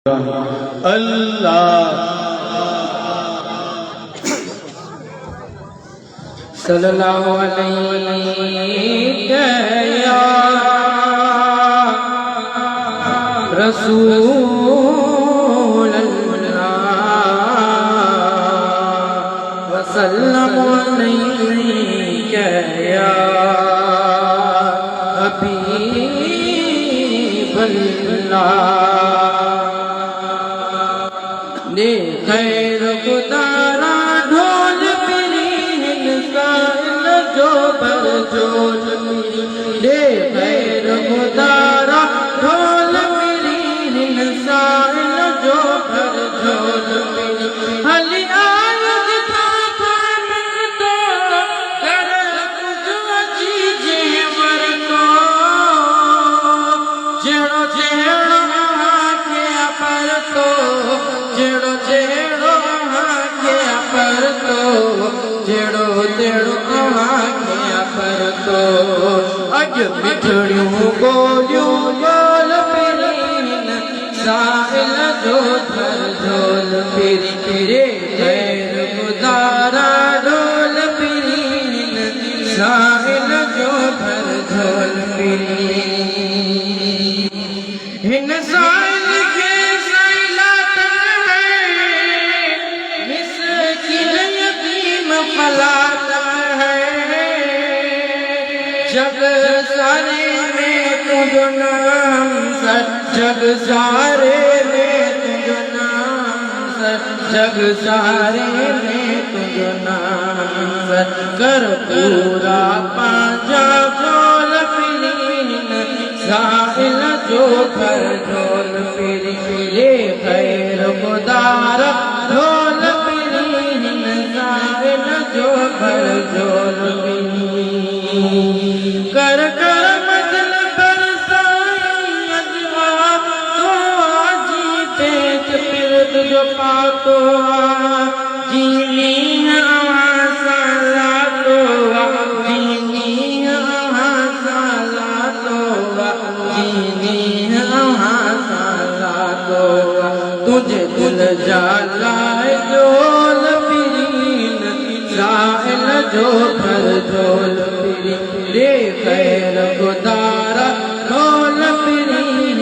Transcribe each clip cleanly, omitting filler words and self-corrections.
अल्लाह सल्लल्लाहु अलैहि या रसूल अल्लाह वसल्लम अलैहि या हबीब अल्लाह ने खैर गुदारा ढोल पिरीन साइल जो पर जोल ने खैर गुदारा ढोल पिरीन साइल जो पर जोल हली आयत था में तो कर जो चीजे वर को जेड़ो जेड़ो के पर तो जेड़ो जेड़ो के पर तो जेड़ो जेड़ो के पर तो अज मिठड़ियों गोलियों गोल पिरीन साइल जो पर झोल पिरी पिरे खैर गुदारा ढोल पिरीन साइल जो पर झोल पिरी हिन साइल के सैलात है मिस्किन यतीम फलात है जग सारे में तुझो नाम सर जग सारे में तुझो नाम सर जग सारे में तुझो नाम सर कर पूरा पांचा झोल पिरीन साइल जो पर झोल पिरी पिरे खैर गुदारा ढोल पिरीन साइल जो पर झोल पिरी कर कर मदन बरसाई अजवा तो आजी पेच पिरत जो पातो जीनी साला तो जीनी साला तो जीनी साला तो तुझे दिल जालाए जोल पिरीन साइल जो पर झोल पिरी रे खैर गुदारा ढोल पिरीन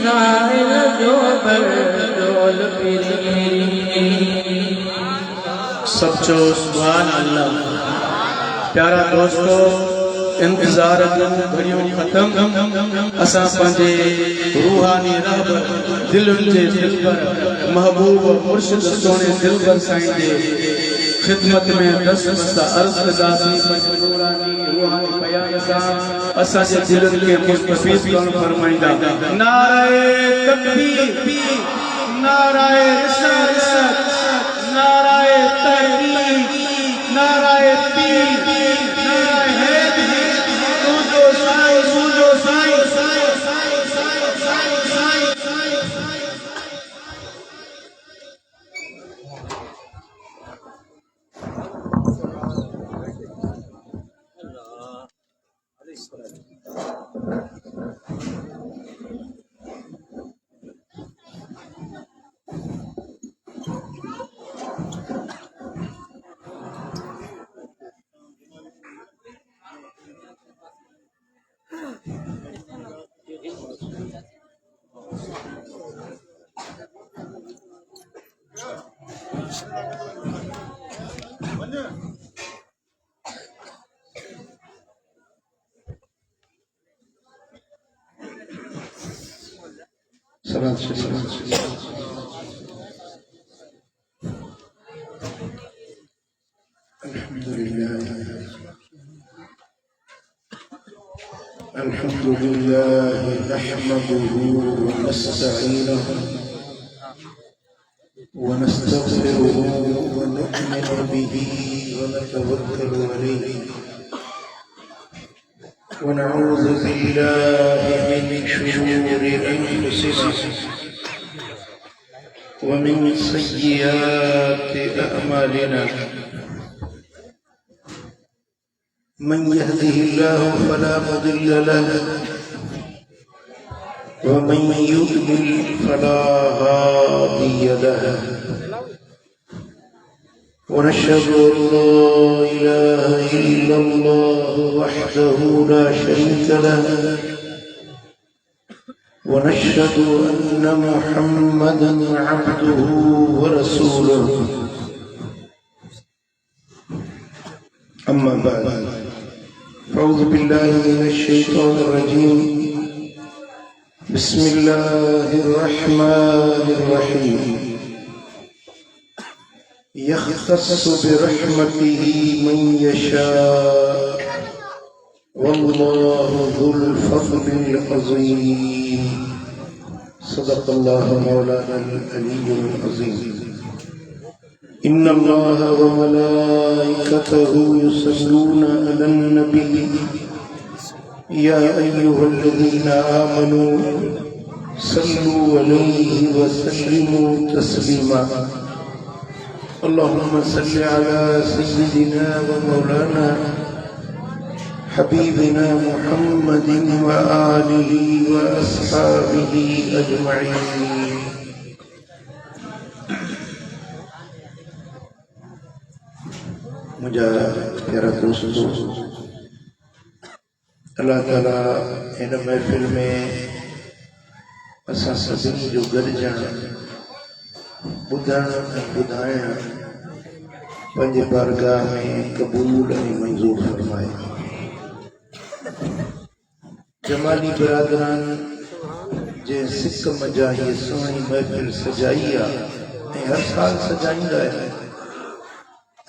साइल जो पर झोल पिरी सब चो सुभान अल्लाह। प्यारा दोस्तों इंतजार घड़ियों खत्म असा पंजे रूहानी रहबर दिलुन जे दिलबर महबूब मुर्शिद सोने दिलबर साईं जे खिदमत में दस मस्ता अर्ज दासी नूरानी रूहानी बयान सा असा जे दिलन के मुस्तफीज कौन फरमाइंदा नारे तकबीर नारे रिसालत नारे तहकीक नारे पीर नारे हैदर तुझो साईं तुझो साईं الحمد لله نحمده ونستعينه ونستغفره ونؤمن به ونتوكل عليه ونعوذ بالله من شرور أنفسنا ومن سيئات أعمالنا من يهده الله فلا مضل له ومن يضلل فلا هادي له ونشهد أن لا إله إلا الله وحده لا شريك له ونشهد أن محمدا عبده ورسوله أما بعد أعوذ بالله من الشيطان الرجيم بسم الله الرحمن الرحيم يختص برحمته من يشاء والله ذو الفضل العظيم صدق الله مولانا العلي العظيم إن الله وملائكته يصلون على النبي يا أيها الذين آمنوا صلوا عليه وسلموا تسليما اللهم صل على سيدنا ومولانا حبيبنا محمد وآله وأصحابه أجمعين मुझे प्यारा दोस्तों अल्लाह ताला इन महफिल में असां सभिनी जो गॾिजण ॿुधण ऐं ॿुधाइण पंहिंजे बारगाह में क़बूल ऐं मंज़ूर फरमाए जमाली बिरादरान जे सिक मजा हीअ सुहिणी महफिल सजाई आहे ऐं हर साल सजाईंदा आहिनि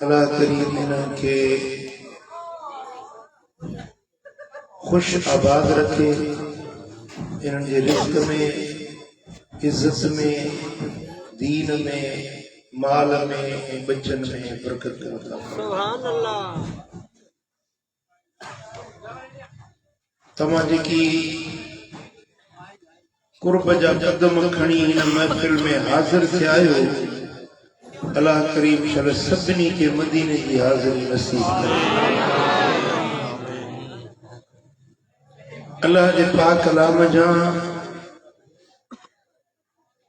अल्लाह करीम इन्हनि खे खुश आबाद रखे इन्हनि जे रिज़्क़ में इज़्ज़त में दीन में माल में ऐं बचन में बरकत अता सुभान अल्लाह तव्हां जेकी कुर्ब जा कदम खणी हिन महफ़िल में हाज़िर थिया आहियो अल्लाह करीम शल सभिनी खे मदीने जी हाज़िरी नसीब करे अल्लाह जे पाक कलाम जा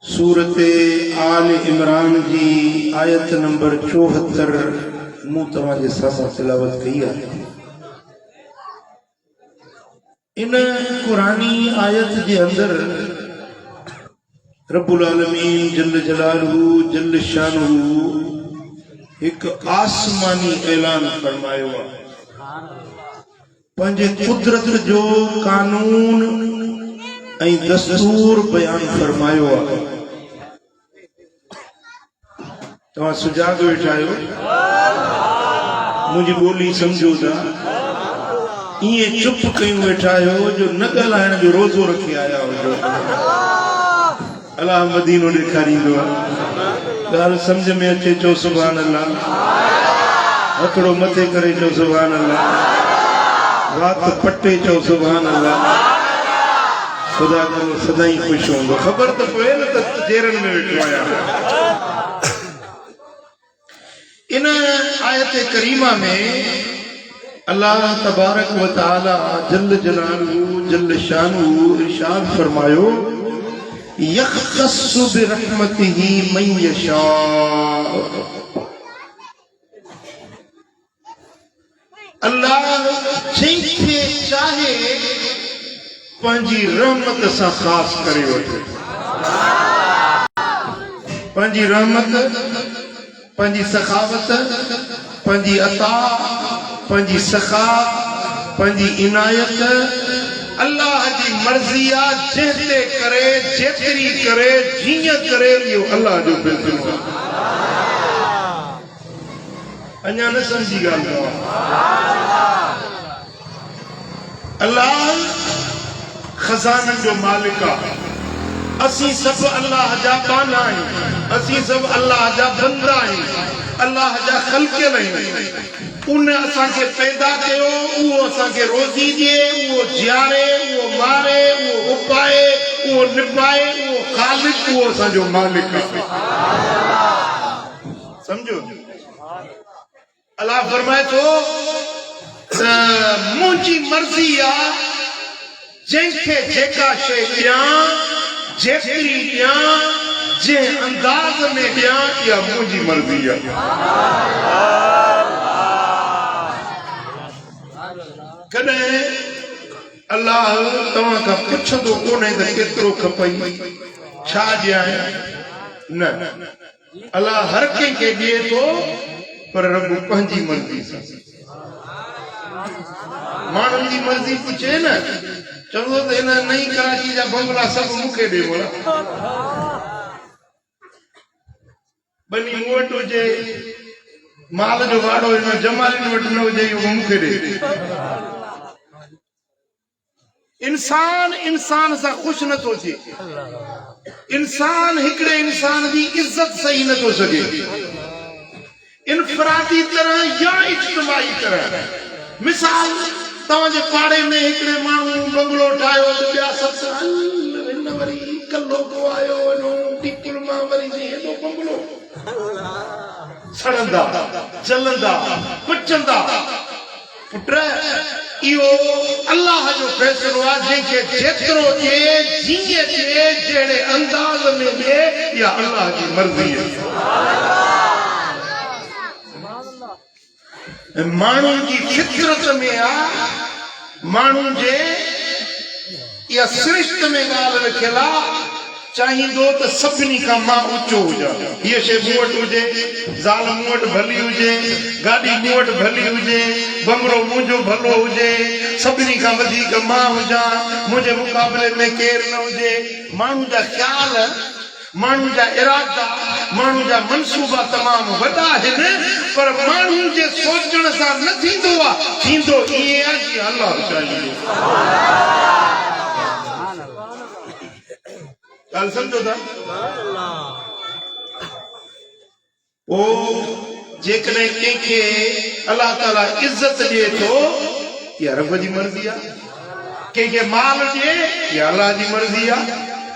सूरत आल इमरान जी आयत नंबर 74 मूं तव्हां जे साम्हूं तिलावत कई आहे इन कुरानी आयत जे अंदर रब्बुल आलमीन जल जलालहू जल शानहू एक आसमानी ऐलान फरमायो आहे पंहिंजे कुदरत जो कानून ऐं दस्तूर बयान फरमायो आहे तव्हां सुजाग वेठा आहियो मुंहिंजी ॿोली सम्झो था ईअं चुप कयूं वेठा आहियो जो न ॻाल्हाइण जो रोज़ो रखी आया हुजो अल्लाह मदीनो ॾेखारींदो आहे ॻाल्हि सम्झ में अचे चओ सुभान अल्लाह हथड़ो मथे करे चओ सुभान अल्लाह रात पटे चओ सुभान अल्लाह खुदा करो सदाई ख़ुशि हूंदो ख़बर त पए न त जेरनि में वेठो आहियां इन आयत करीमा में अल्लाह तबारक व तआला जल जलालहू जल शानहू इरशाद फरमायो यख्तस्सु बिरहमतिही मन यशा अल्लाह जंहिंखे चाहे पंहिंजी रहमत सां ख़ास करे वठे पंहिंजी रहमत पंहिंजी सखावत पंहिंजी अता पंहिंजी सखा पंहिंजी इनायत अल्लाह जी मर्ज़ी आहे जंहिं ते करे जेतिरी करे जीअं करे इहो अल्लाह जो बिल्कुलु आहे अञा न समझी ॻाल्हि अल्लाह खज़ाननि जो मालिक आहे असीं सभु अल्लाह जा बाना आहियूं असीं सभु अल्लाह जा बंदा आहियूं अल्लाह जा ख़ल्क़ियल आहियूं उन असांखे पैदा कयो उहो असांखे रोज़ी ॾिए उहो जियारे उहो मारे उहो उपाए उहो निभाए उहो ख़ालिक उहो असांजो मालिक आहे सम्झो अल्लाह फरमाए थो मुंहिंजी मर्ज़ी आहे जंहिंखे जेका शइ ॾियां जेतिरी ॾियां जंहिं अंदाज़ में ॾियां इहा मुंहिंजी मर्ज़ी आहे। कॾहिं अल्लाह तव्हां खां पुछंदो कोन्हे त केतिरो खपई छा ॾियां न, अल्लाह हर कंहिंखे ॾिए थो पर रब पंहिंजी मर्ज़ी सां। माण्हुनि जी मर्ज़ी पुछे न चवंदो त हिन नई कराची जा बंगला सभु मूंखे ॾे बोला बनी मूं वटि हुजे माल जो वाड़ो हिन जमालिन वटि न हुजे इहो मूंखे ॾे। इंसान सां ख़ुशि नथो थिए, इंसान हिकिड़े इंसान जी इज़त सही नथो सघे, इनफरादी तरह या इज्तिमाई तरह। मिसाल तव्हांजे पाड़े में हिकिड़े माण्हू बंगलो ठाहियो ॿिया सत हिन वरी कल्लो को आयो टीपुर मां वरी हेॾो बंगलो सड़ंदा जलंदा कुचंदा। पुट इहो अल्लाह जो फ़ैसिलो आहे, जंहिंखे जेतिरो ॾिए जीअं ॾिए जहिड़े अंदाज़ में ॾिए इहा अल्लाह जी मर्ज़ी आहे। माण्हुनि जी फितरत में आहे, माण्हुनि जे इहा सिरिश्त में ॻाल्हि रखियल आहे, चाहींदो त सभिनी खां मां ऊचो हुजां, हीअ शइ मूं वटि हुजे, ज़ाल मूं वटि भली हुजे, गाॾी मूं वटि भली हुजे, बंगलो मुंहिंजो भलो हुजे, सभिनी खां वधीक मां हुजां, मुंहिंजे मुक़ाबले में केरु न हुजे। माण्हू जा ख़्याल, माण्हू जा इरादा, माण्हू जा मनसूबा तमामु वॾा आहिनि, पर माण्हुनि जे सोचण सां न थींदो आहे, थींदो ईअं आहे जीअं अल्लाह चाहींदो। ॻाल्हि सम्झो था? जेकॾहिं कंहिंखे अलाह ताला इज़त ॾिए थो इहा रब जी मर्ज़ी आहे, कंहिंखे माल ॾिए इहा अलाह जी मर्ज़ी आहे,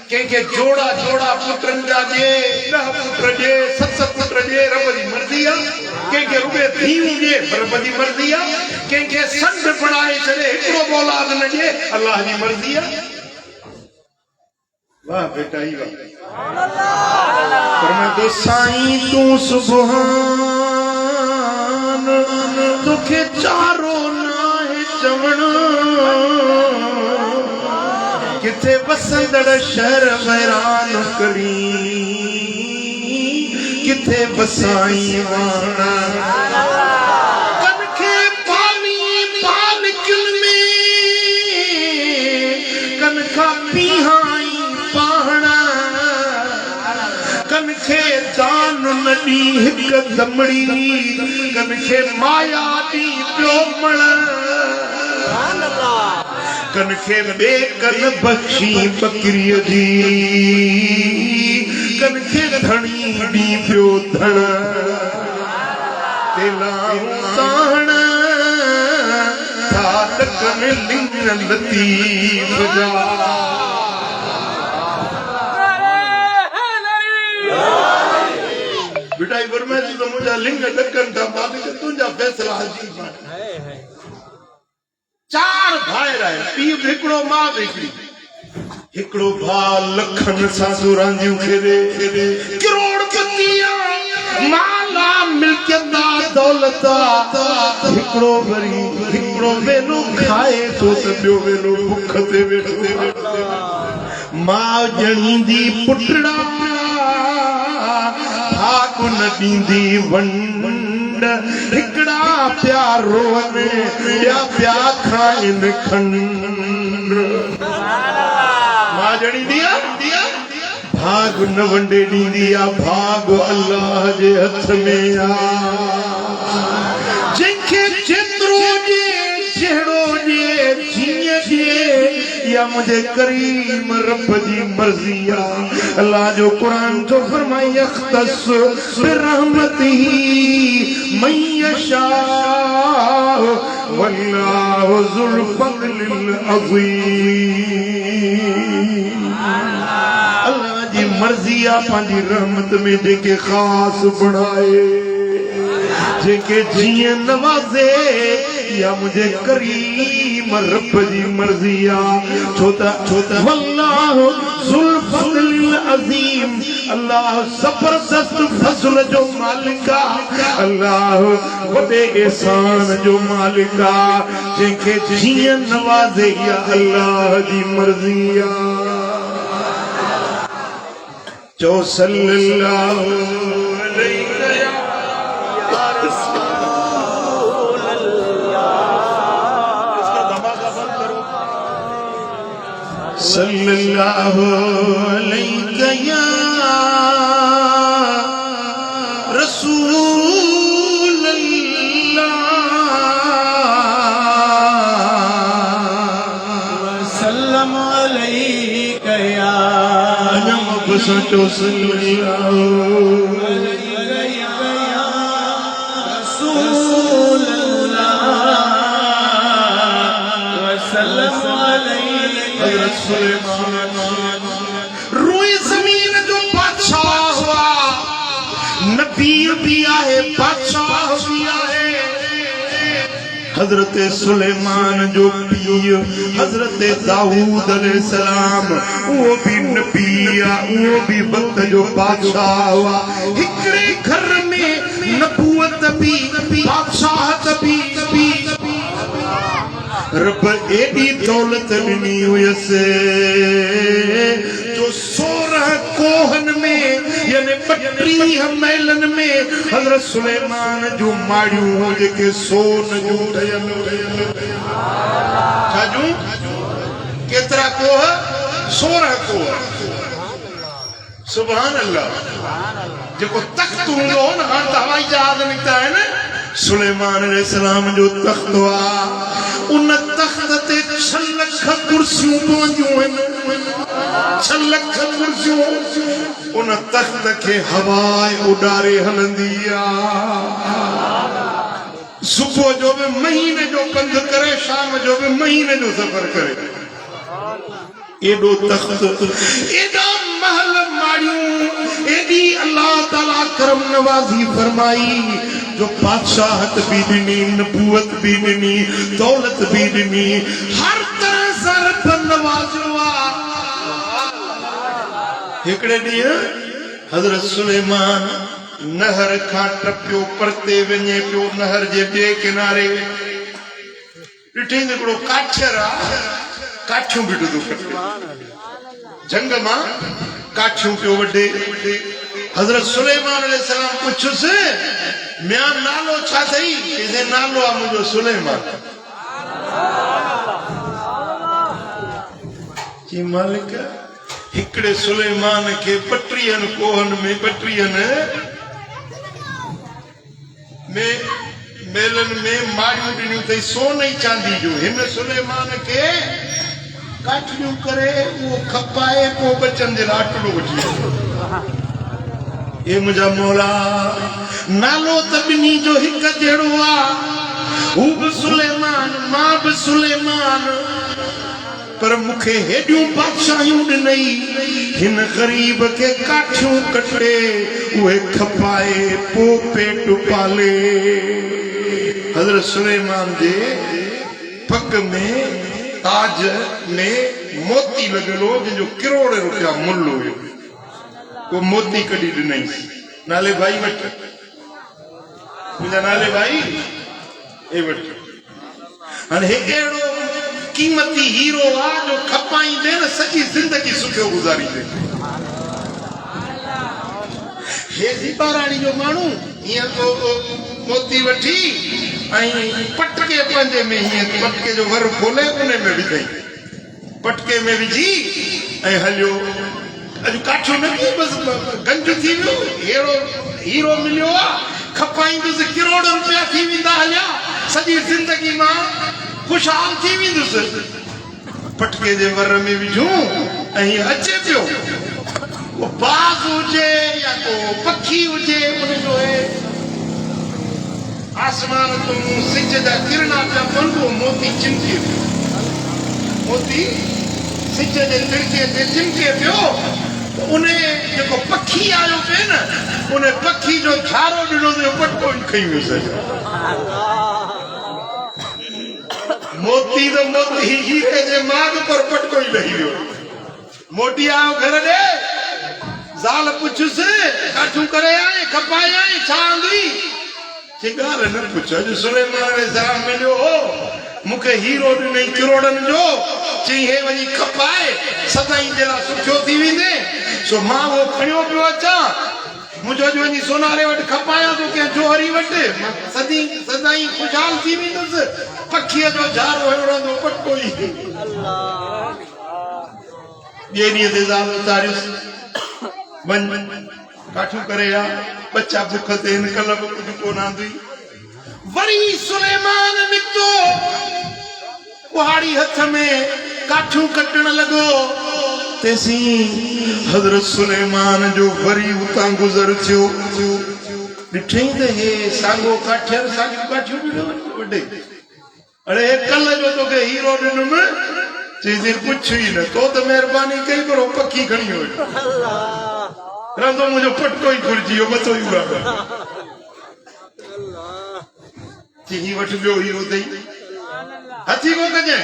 कंहिंखे जोड़ा जोड़ा पुटनि जा ॾिए, 10 पुट ॾिए, 7 पुट ॾिए, रब जी मर्ज़ी आहे। कंहिंखे रुॻे धीअरूं ॾिए रब जी मर्ज़ी आहे, कंहिंखे संड बणाए छॾे हिकिड़ो औलाद न ॾिए अलाह जी मर्ज़ी आहे। वाह बेटा ई वाह। फरमाए तो साईं तूं सुभान तोखे चारो नाहे चवण, किथे बसंदड़ शहर वैरान करी, किथे बसाई वाणा कनखे पानी पालकिन में कनखा पीहाई पाहणा, कनखे दान न ॾी हिक दमड़ी, कनखे माया ॾी पियो मण, कनखे बेकन बख्शी बकरीअ जी, कनखे धणी ॾी पियो धण, तेलाऊं ताण था ॾकन लिंग लतीफ़ जा। बेटा फरमाए तो मुंहिंजा लिंग ॾकनि था, मालिक तुंहिंजा फ़ैसिला अजीब आहिनि। 4 भाइर आहिनि, पीउ बि हिकिड़ो मां बि हिकिड़ी, हिकिड़ो भाउ लखनि सां रांदियूं खेॾे, करोड़पति माला मिल्कियत दौलत, हिकिड़ो वरी हिकिड़ो वेलो खाए थो त ॿियो वेलो भुख ते वेठो, मां ॼणींदी पुटड़ा भाग न ॾींदी वंड, हिकिड़ा प्यार रोअनि ॿिया प्या खाइनि खंड, मां ॼणींदी आहे भाग न वंडे ॾींदी आहे, भाग अल्लाह जे हथ में आहे, जंहिंखे जेतिरो ॾिए जहिड़ो ॾिए जीअं ॾिए या मुझे करीम रब जी मर्जी आ। अल्लाह जो कुरान जो फरमाए यख्तस बिरहमतिही मन यशा वल्लाहु ज़ुल फज़लिल अज़ीम। अल्लाह जी मर्जी आ पंहिंजी रहमत में जेके खास बनाए, जेके जीअं नवाज़े या मुझे करीम रब जी मर्जी आ छोता वल्लाह जुल फज़ल अज़ीम अल्लाह जबरदस्त फज़ल जो मालिक आ अल्लाह वडे एहसान जो मालिक आ जेके जीअं नवाज़े या अल्लाह जी मर्जी आ जो सल्लल्लाहु अलैहि या रसूल अल्लाह इसका धमाका बंद करो सल्लल्लाहु अलैहि या रसूल अल्लाह सल्लम अलैका या सचो सल्लल्लाहु अलैका या रसूल अल्लाह व सल्लम अलैका हज़रत सुलेमान रोए ज़मीन जो बादशाह हुआ नबी भी आए बादशाह भी आए हजरत सुलेमान जो पीर हजरत दाऊद अलैहिस्सलाम वो भी नबी वो भी वक्त जो बादशाह हुआ हिकड़े घर में नबूवत भी बादशाहत भी रब एडी दौलत ॾिनी हुयसि जो 16 कोहन में यानी 32 मैलन में हजरत सुलेमान जो माड़ियूं जेके सोन जो ठहियल छाजू केतिरा कोह 16 कोह सुभान अल्लाह जेको तख्त हूंदो हो न हाणे त हवाई जहाज निकिता आहिनि सुलेमान अलैहिस्सलाम जो तख्त हुआ उन तख्त ते 6 लख कुर्सियूं पवंदियूं आहिनि 6 लख कुर्सियूं उन तख्त खे हवाए उॾारे हलंदी आहे सुबुह जो भी महीने जो पंधु करे शाम जो भी महीने जो सफ़र करे एडो तख्त एडा महल माड़ियूं एडी अल्लाह ताला करम नवाजी फरमाई जो बादशाहत भी ॾिनी नबूवत भी ॾिनी दौलत भी ॾिनी हर तरह सां रब नवाज़ियो आहे हिकिड़े ॾींहुं हज़रत सुलेमान नहर खां टपियो परते वञे पियो नहर जे ॿिए किनारे ॾिठई हिकिड़ो काठियर आहे काठियूं बि ॾुधो कटे जंग मां काठियूं पियो वढे हज़रत सुलेमान अलैहिस्सलाम पुछुसि म्या नालो छा अथई इहे नालो आहे मुंहिंजो सुलेमान जी मालिक हिकिड़े सुलेमान खे 32 कोहन में 32 में मेलन में माड़ियूं ॾिनियूं अथई सोन ऐं चांदी जो हिन सुलेमान खे काठियूं करे उहो खपाए पोइ बचन जे लाटलो वठी ए मुंहिंजा मौला नालो त ॿिन्ही जो हिकु जहिड़ो आहे हू बि सुलेमान मां बि सुलेमान पर मूंखे हेॾियूं बादशाहियूं ॾिनई हिन ग़रीब खे काठियूं कटे उहे खपाए पोइ पेट पाले हज़रत सुलेमान जे पग में ताज में मोती लॻियल हो जंहिंजो करोड़ रुपया मुल्ह हुयो वो मोती कढी ॾिनई नाले भाई वटि मुंहिंजा नाले भाई ए वटि हाणे हिकु अहिड़ो कीमती हीरो आहे जो खपाईंदे न सॼी ज़िंदगी सुठो गुज़ारींदे हे दीपाराणी जो माण्हू हीअं मोती वठी ऐं पटके पंहिंजे में हीअं पटके जो वर खोले उन में विधई पटके में विझी ऐं हलियो अॼु काठियो न की बसि गंज थी वियो अहिड़ो हीरो मिलियो आहे खपाईंदुसि करोड़ रुपया थी वेंदा हलिया सॼी ज़िंदगी मां खुशहाल थी वेंदुसि पटके जे वर में विझूं ऐं अचे पियो वो बाज़ हुजे या को पखी हुजे उनजो आसमान तो सिज जा किरणा पिया पवनि वो मोती चिमके मोती सिज जे तिड़के ते चिमके पियो उन जेको पखी आयो पे न उन पखी जो झारो ॾिनो तो पटको खई वियो मोती तो मोती हीरे जे माग पर पटको ही नहीं लियो मोटी आओ घर दे जाल पुछुस काठू करे आए खपाए आए छांदी चिंगार न पुछो जो सुलेमान ने सलाम मिलियो हो मुखे हीरो नहीं करोड़न जो चई हे वही खपाए सदाई जेला सुठो थी विंदे सो मां वो खणियो पियो अचा मुझो जो वही सोनारे वट खपाया तो के जोहरी वट सदी सदाई खुशहाल थी विंदस पखी जो झारो हेड़ो पटको ही अल्लाह ये नहीं दे जाल तारिस बन काठू करे या बच्चा भूख ते इन कलब कुछ को ना दी वरी सुलेमान निकतो कुहाड़ी हथ में काठू कटण लगो तेसी हजरत सुलेमान जो वरी उतां गुजर थियो ॾिठई त हे सांगो काठियर सागियो काठियो वॾे अरे कल जो तो के हीरो ॾिनुम चईजे कुछ ही न तो त मेहरबानी कई पर पखी खणी हो अल्लाह रंदो मुझे पटको ही खुरजियो बतो ही उड़ा चीही वठ बियो हीरो दई हथी को कजे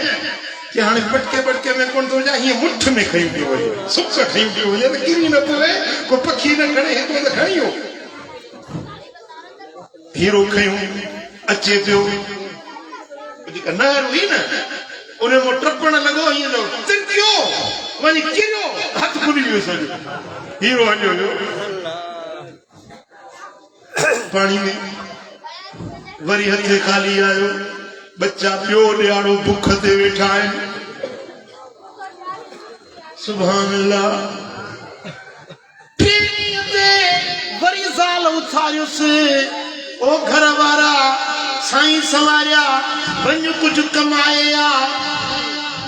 कि हाने पटके में कोन तो जा ही मुठ में खई पियो वही सुख खई पियो वही त गिरी न पवे को पखी न खणे तो त खणियो हीरो खयो अचे पियो नहर हुई न उन्हें वो ट्रपण लगो ही जो तिरकियो वही किरो हाथ खुली पियो सजो हीरो हलियो जो पानी में वरी हथे खाली आयो बच्चा पियो ॾियारो भुख ते वेठा आहिनि सुभान अल्लाह टीनीअ ते वरी ज़ाल उथारियुसि ओ घर वारा साईं सवारिया वञ कुझु कमाए आ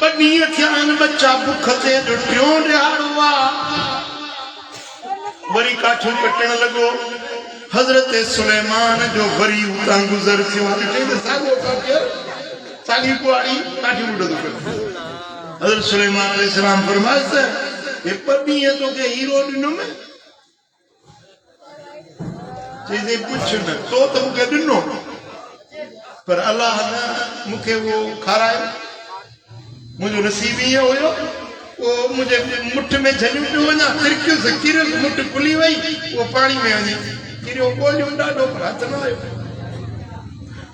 ॿ ॾींहं थिया आहिनि बच्चा भुख ते पियो ॾियारो आहे वरी काठू कटण लगो हजरत सुलेमान जो वरी उतां गुजर थियो सागो काठियर सागी कुआड़ी काठी उड़ो हजरत सुलेमान अलैहिस्सलाम फरमाइस हे पनी है तो के हीरो दिनो में चीजे पूछ न तो मुके दिनो पर अल्लाह ने मुके वो खाराए मुझे नसीब ही होयो वो मुझे मुठ में झलियो पियो वञा तिरकियो से किरल मुठ खुली वई वो पानी में वञी किरियो बोलियो ॾाढो पर हथ न आयो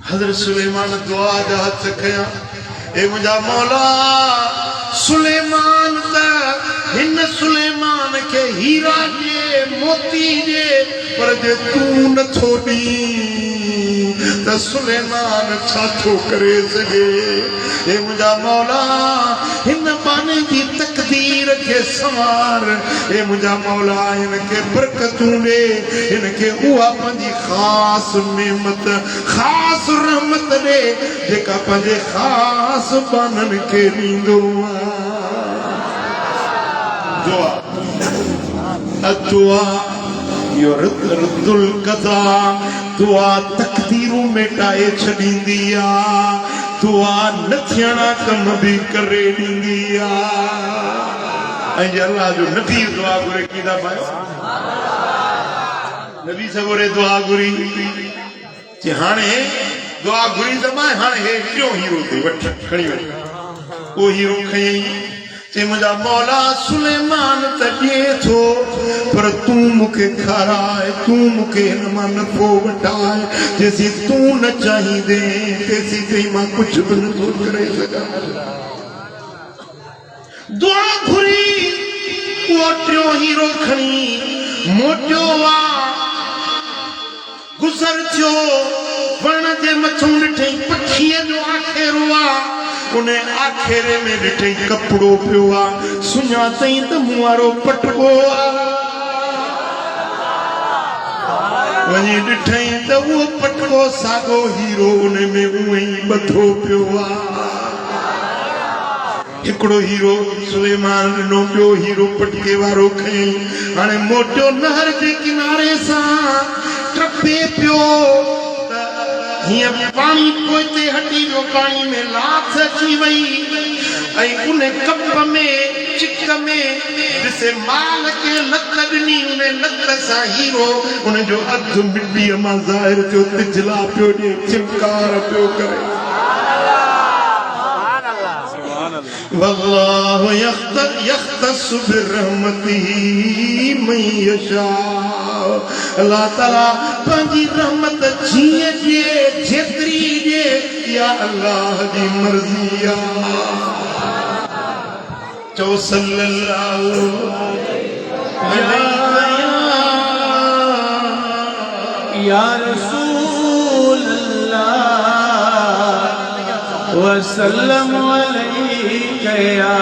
हज़रत सुलेमान दुआ जा हथ खया ए मुंहिंजा मौला सुलेमान त हिन सुलेमान के हीरा जे मोती जे पर जे तू नथो ॾी त सुलेमान छा थो करे सघे ए मुंहिंजा मौला हिन बाने जी तकदीर के सवार ए मुंहिंजा मौला इनके बरकतूं ॾे इनके उहा पंहिंजी ख़ासि नेमत ख़ासि रहमत ॾे जेका पंहिंजे ख़ासि बाननि खे ॾींदो दुआ अदुआ युरदुल कदा दुआ तकदीरूं मिटाए छॾींदी आहे दुआ न थियणा कम भी करे ॾींदी आहे अल्लाह जो नबी दुआ घुरे कीदा पायो नबी सगोरे दुआ घुरी कि हाणे दुआ घुरी दमाए हाणे हे टियों हीरो ते वठ खणी वञ वो हीरो खयई चे मुंहिंजा मौला सुलेमान त ॾिए थो पर तू मूंखे खाराए तू मूंखे हिन मां नफ़ो वठाए जेसी तू न चाहींदे तेसी ताईं मां कुझु बि नथो करे सघां दुआ घुरी उहो टियों हीरो खणी मोटियो गुज़र थियो वण जे मथां ॾिठई पखीअ जो आखेरो आहे उन्हें आखेरे में ॾिठई कपिड़ो पियो आहे सुञातई त मूं वारो पटको आहे वञी ॾिठई त उहो पटको साॻो हीरो उन में उहो ई ॿधो पियो आहे हिकिड़ो हीरो सुलेमान ॾिनो ॿियो हीरो पटके वारो खयई हाणे मोटियो नहर जे किनारे सां टपे पियो हिय पानी पोइते हटी वियो पानी में लाथ अची वई ऐं उन कप में चिक में ॾिसे माल के लत ॾिनी उन लत सां हीरो उन जो अधु मिटीअ मां ज़ाहिर थियो तिजला पियो ॾे चिमकार पियो करे वल्लाहु यख्तस्सु बिरहमतिही मन यशा। अल्लाह ताला पंहिंजी रहमत जीअं ॾिए जेतिरी ॾिए या अल्लाह जी मर्ज़ी आहे। चओ सल्लल्लाहु अलैहि या रसूल अल्लाह वसल्लम अलैका या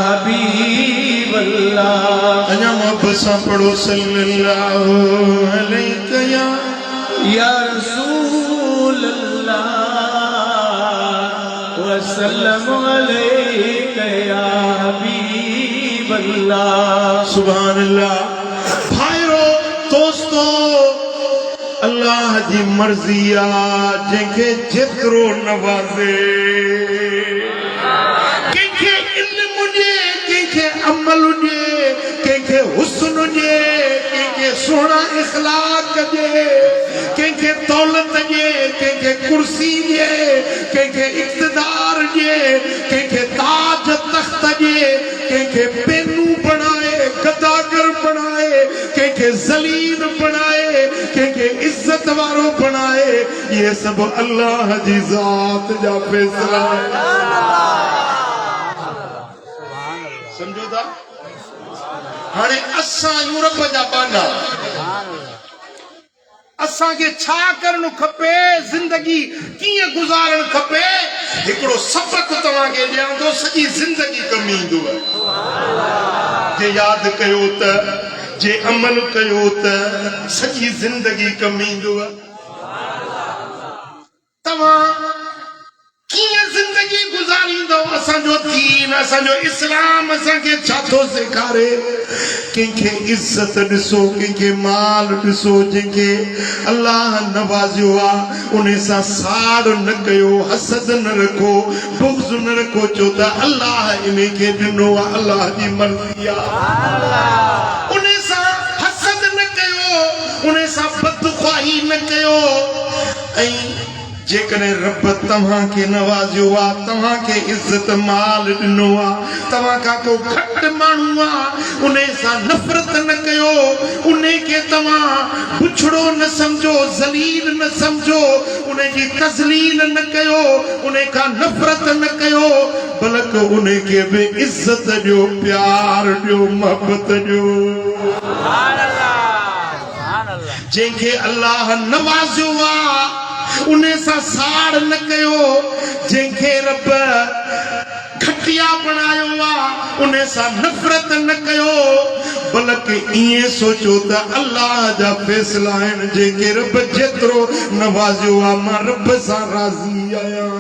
हबीब अल्लाह। अञा मोहब्बत सां पढ़ो सल्लल्लाहु अलैका या रसूल अल्लाह वसल्लम अलैका या हबीब अल्लाह। सुभान अल्लाह। भाइरो दोस्तो अल्लाह जी मर्ज़ी आहे जंहिंखे जेतिरो नवाज़े। कंहिंखे इल्म हुजे, कंहिंखे अमल हुजे, कंहिंखे हुस्न हुजे, कंहिंखे सुहिणा इख़लाक़ हुजे, कंहिंखे दौलत हुजे, कंहिंखे कुर्सी हुजे, कंहिंखे इक़्तिदार हुजे, कंहिंखे ताज तख़्त हुजे, कंहिंखे पेनू बणाए गदागर बणाए, कंहिंखे ज़लील बणाए, कंहिंखे इज़्ज़त वारो बणाए। ये सब अल्लाह जी ज़ात जा फैसला है। समझो था? हाणे असां यूरोप जा बांडा असांखे छा करणु खपे, ज़िंदगी कीअं गुज़ारणु खपे, हिकिड़ो सबक़ तव्हांखे ॾियां थो, सॼी ज़िंदगी कमु ईंदव। जे यादि कयो त, जे अमल कयो त सॼी ज़िंदगी कमु ईंदव। तव्हां कीअं ज़िंदगी गुज़ारींदव? असांजो दीन, असांजो इस्लाम असांखे छा थो सेखारे? कंहिंखे इज़्ज़त ॾिसो, कंहिंखे माल ॾिसो, जंहिंखे अल्लाह नवाज़ियो आहे उन सां साड़ न कयो, हसद न रखो, बुग़्ज़ न रखो। छो त अल्लाह इन खे ॾिनो आहे, अल्लाह जी मर्ज़ी आहे। उन सां हसद न कयो, उन सां बदख़्वाही न कयो। ऐं जेकॾहिं रब तव्हांखे नवाज़ियो आहे, तव्हांखे इज़्ज़त माल ॾिनो आहे, तव्हां खां को घटि माण्हू आहे, उन सां नफ़रत न कयो, उन खे तव्हां बुछड़ो न सम्झो, ज़लील न सम्झो, उन जी तज़लील न कयो, उन खां नफ़रत न कयो, बल्कि उन खे बि इज़्ज़त ॾियो, प्यार ॾियो, मोहब्बत ॾियो। जंहिंखे अल्लाह नवाज़ियो आहे उन सां साड़ न कयो, जंहिंखे रब घटिया बणायो आहे उन सां नफ़रत न कयो, बल्कि ईअं सोचो त अल्लाह जा फैसला आहिनि। जंहिंखे रब जेतिरो नवाज़ियो आहे मां रब सां राज़ी आहियां।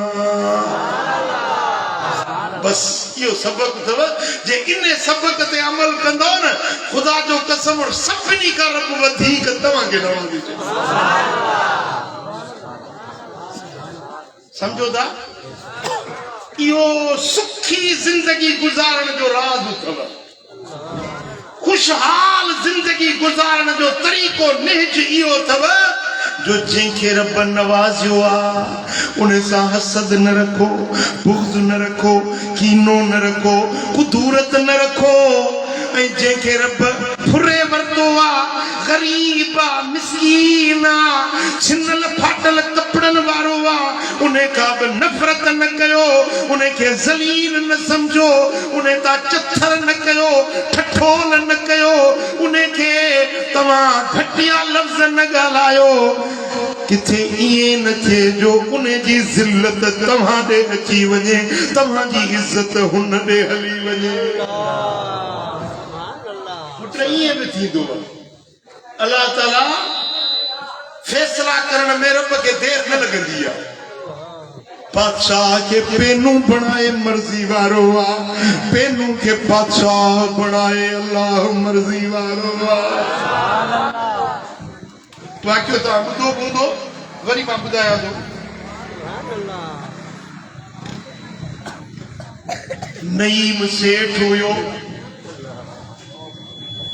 बस इहो सबक़ अथव। जे इन सबक़ ते अमल कंदो न, ख़ुदा जो कसम सभिनी खां रब वधीक तव्हांखे नवाज़ींदो। समझो था? इहो सुखी जिंदगी गुज़ारण जो राज़ अथव। खुशहाल जिंदगी गुज़ारण जो तरीक़ो निहज इहो अथव जो जंहिंखे रब नवाज़ियो आहे उन सां हसद न रखो, बुग़्ज़ न रखो, कीनो न रखो, कुदूरत न रखो। ऐं जंहिंखे रब फुरे वरितो आहे, ग़रीब आहे, मिस्कीन आहे, छिनल फाटल कपड़नि वारो आहे, उन खां बि नफ़रत न कयो, उन खे ज़लील न सम्झो, उन तां चथर न कयो, ठठोल न कयो, उन खे तव्हां घटिया लफ़्ज़ न ॻाल्हायो। किथे ईअं न थिए जो उन जी ज़िल्लत तव्हां ॾे अची वञे, तव्हांजी इज़त हुन ॾे हली वञे। ईअं बि थींदो आहे। अल्लाह ताला फैसला करण में रब खे देर न लॻंदी आहे। बादशाह खे पेनू बणाए मर्ज़ी वारो आहे, पेनू खे बादशाह बणाए अल्लाह मर्ज़ी वारो आहे। वाक़ियो तव्हां ॿुधो ॿुधो वरी मां ॿुधायां थो। नईम सेठ हुयो,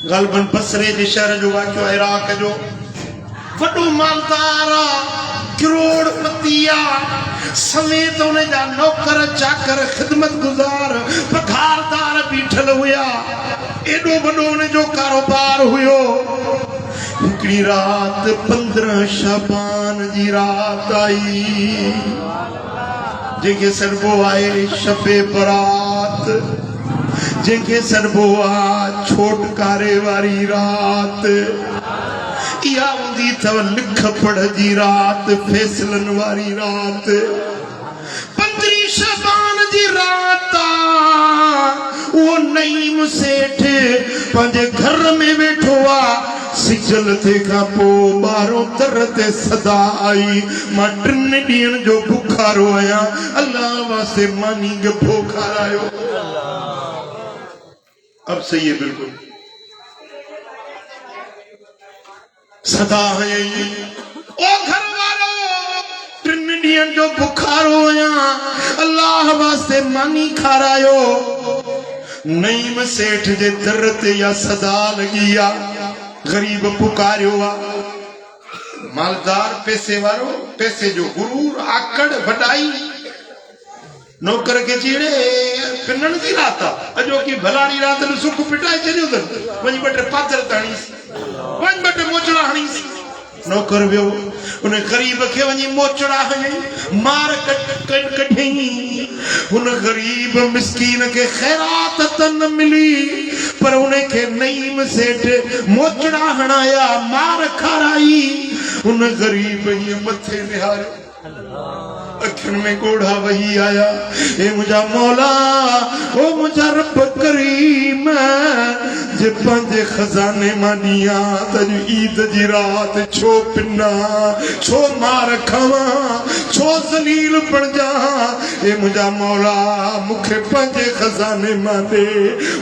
ग़ालिबन बसरे जे शहर जो वाक़ियो, इराक़ जो वॾो मालदार आहे। करोड़पतिया समेत उन्हें जा नौकर चाकर खिदमत गुजार पघारदार बीठल हुआ एडो बड़ो उन्हें जो कारोबार हुयो हिकड़ी रात 15 शाबान जी रात आई जेके सरबो आए शबे बरात जेके सरबो आ छोटकारे वारी रात या उंदी तव लिख पढ़ जी रात फैसलन वारी रात 15 शाबान जी रात वो नईम सेठ पंहिंजे घर में वेठो आ सिजल थे का पो बारो तरते सदा आई मां 3 ॾींहंनि जो बुखारो आया अल्लाह वास्ते मानी गे भोखारायो अब सही है बिल्कुल सदा है ओ घर वालो 3 ॾींहंनि जो बुखारो आया अल्लाह वास्ते मानी खारायो नईम सेठ जे दर ते या सदा लगी आ गरीब पुकारियो आ मालदार पैसे वारो पैसे जो गुरूर आकड़ वडाई नौकर के चीड़े पिनन की रात अजो की भलाड़ी रात ने सुख पिटाए चलियो तन वही बटे पाथर ताणी वही बटे मोचड़ा हणी नौकर वियो उन गरीब के वही मोचड़ा हणी मार कढई उन गरीब मिस्कीन के खैरात तन मिली पर उन्हें के नईम सेठ मोचड़ा हणाया मार खाराई उन गरीब ये मथे निहार अखिन में गोढ़ा वही आया ए मुझा मौला ओ मुझा रब करीम जे पंजे खजाने मानिया तज ईद जी रात छो पिन्ना छो मार खावा छो जलील बन जा ए मुझा मौला मुखे पंजे खजाने माने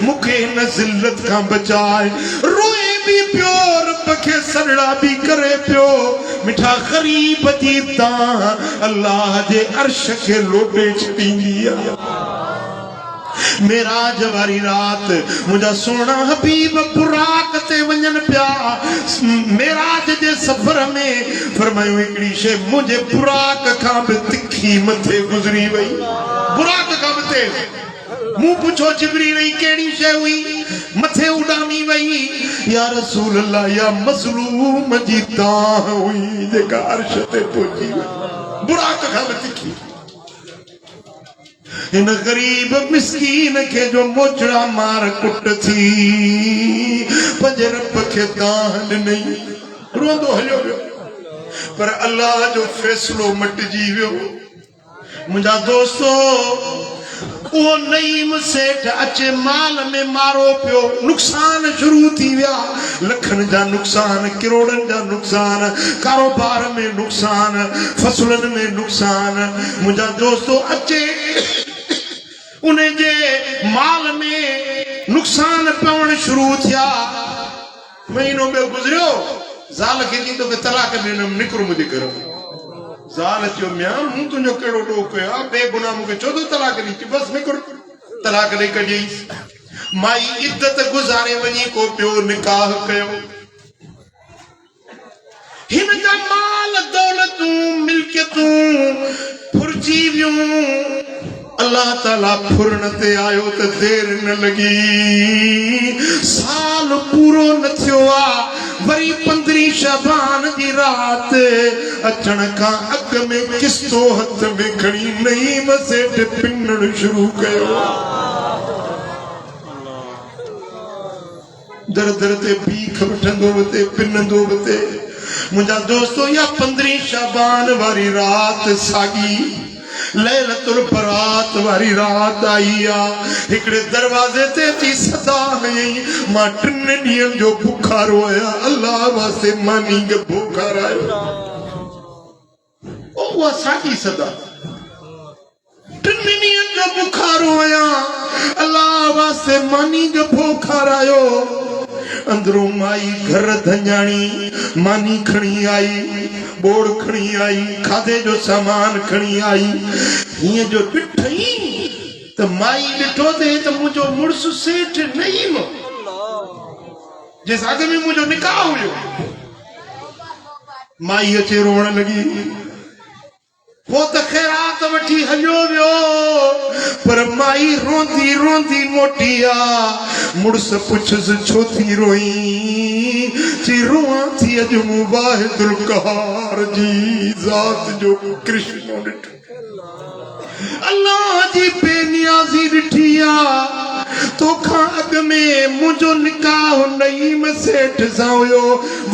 मुखे न जिल्लत का बचाए रोए भी पियो रब के सड़ा भी करे पियो मिठा गरीब जीता अल्लाह जे अर्श के लोटे छींदिया मेराज वारी रात मुझा सोना हबीब बुराक ते वंजन प्या मेराज जे सफर में फरमायो हिकड़ी शे मुझे बुराक का भी तिखी मथे गुजरी वई बुराक का भी मुंह पुछो जिबरी रही केड़ी शे हुई मथे उडामी वई या रसूल अल्लाह या मजलूम जीता हुई जेका अर्श ते पहुंची बुराक का भी तिखी इन गरीब मिस्कीन के जो मोचड़ा मार कुट थी पंजे रब के दान नहीं रोंदो हलियो वियो पर अल्लाह जो फैसलो मटजी वियो मुझा दोस्तो वो नईम सेठ अचे माल में मारो पियो नुकसान शुरू थी विया लखन जा नुकसान करोड़न जा नुकसान कारोबार में नुकसान फसलन में नुकसान मुझा दोस्तो अचे उन्हें जे माल में नुकसान पवण शुरू थिया महीनों में गुजरियो जाल के जी तो के तलाक देनम निकरो मुझे घर जाल चो म्या मु तुझो केड़ो डोक या बेगुनाह मुके चोदो तलाक दी बस निकर तलाक दे कढी माई इज्जत गुजारे वनी को पियो निकाह कयो हिन जा माल दौलतूं मिल्कियतूं फुरजी वियूं अल्लाह ताला फुरन ते आयो तो देर न लगी साल पूरो न थियो आ वरी 15 शाबान जी रात अचण का अग में किस्तो हथ में खणी नईम सेठ पिनण शुरू कयो दर दर ते भीख वठंदो वते पिनंदो वते मुंहिंजा दोस्तो या 15 शाबान वारी रात सागी लैलतुल बरात वारी रात आई आ हिकड़े दरवाजे ते थी सदा हई मां 3 ॾींहंनि जो बुखारो आया अल्लाह वास्ते मानी के बुखारायो ओ वो सागी सदा 3 ॾींहंनि जो बुखारो आया अल्लाह वास्ते मानी के बुखारायो अंदरों माई घर धन्याणी मानी खणी आई बोड़ खणी आई खाधे जो सामान खणी आई ये जो ॾिठई तो माई ॾिठो थे तो मुझो मुड़स सेठ नईम जिस आगे में मुझो निकाह हुयो माई अचे रोवण लगी वो तो खैरात वठी हलियो वियो पर माई रोंदी रोंदी मोटिया मुड़स पुछस छो थी रोई ची रोआ थी अज मुबाहिदुल कहार जी जात जो कृष्ण ॾिठो अल्लाह जी बेनियाज़ी ॾिठिया तोखां अॻ में मुंहिंजो निकाह नईम सेठ सां हुयो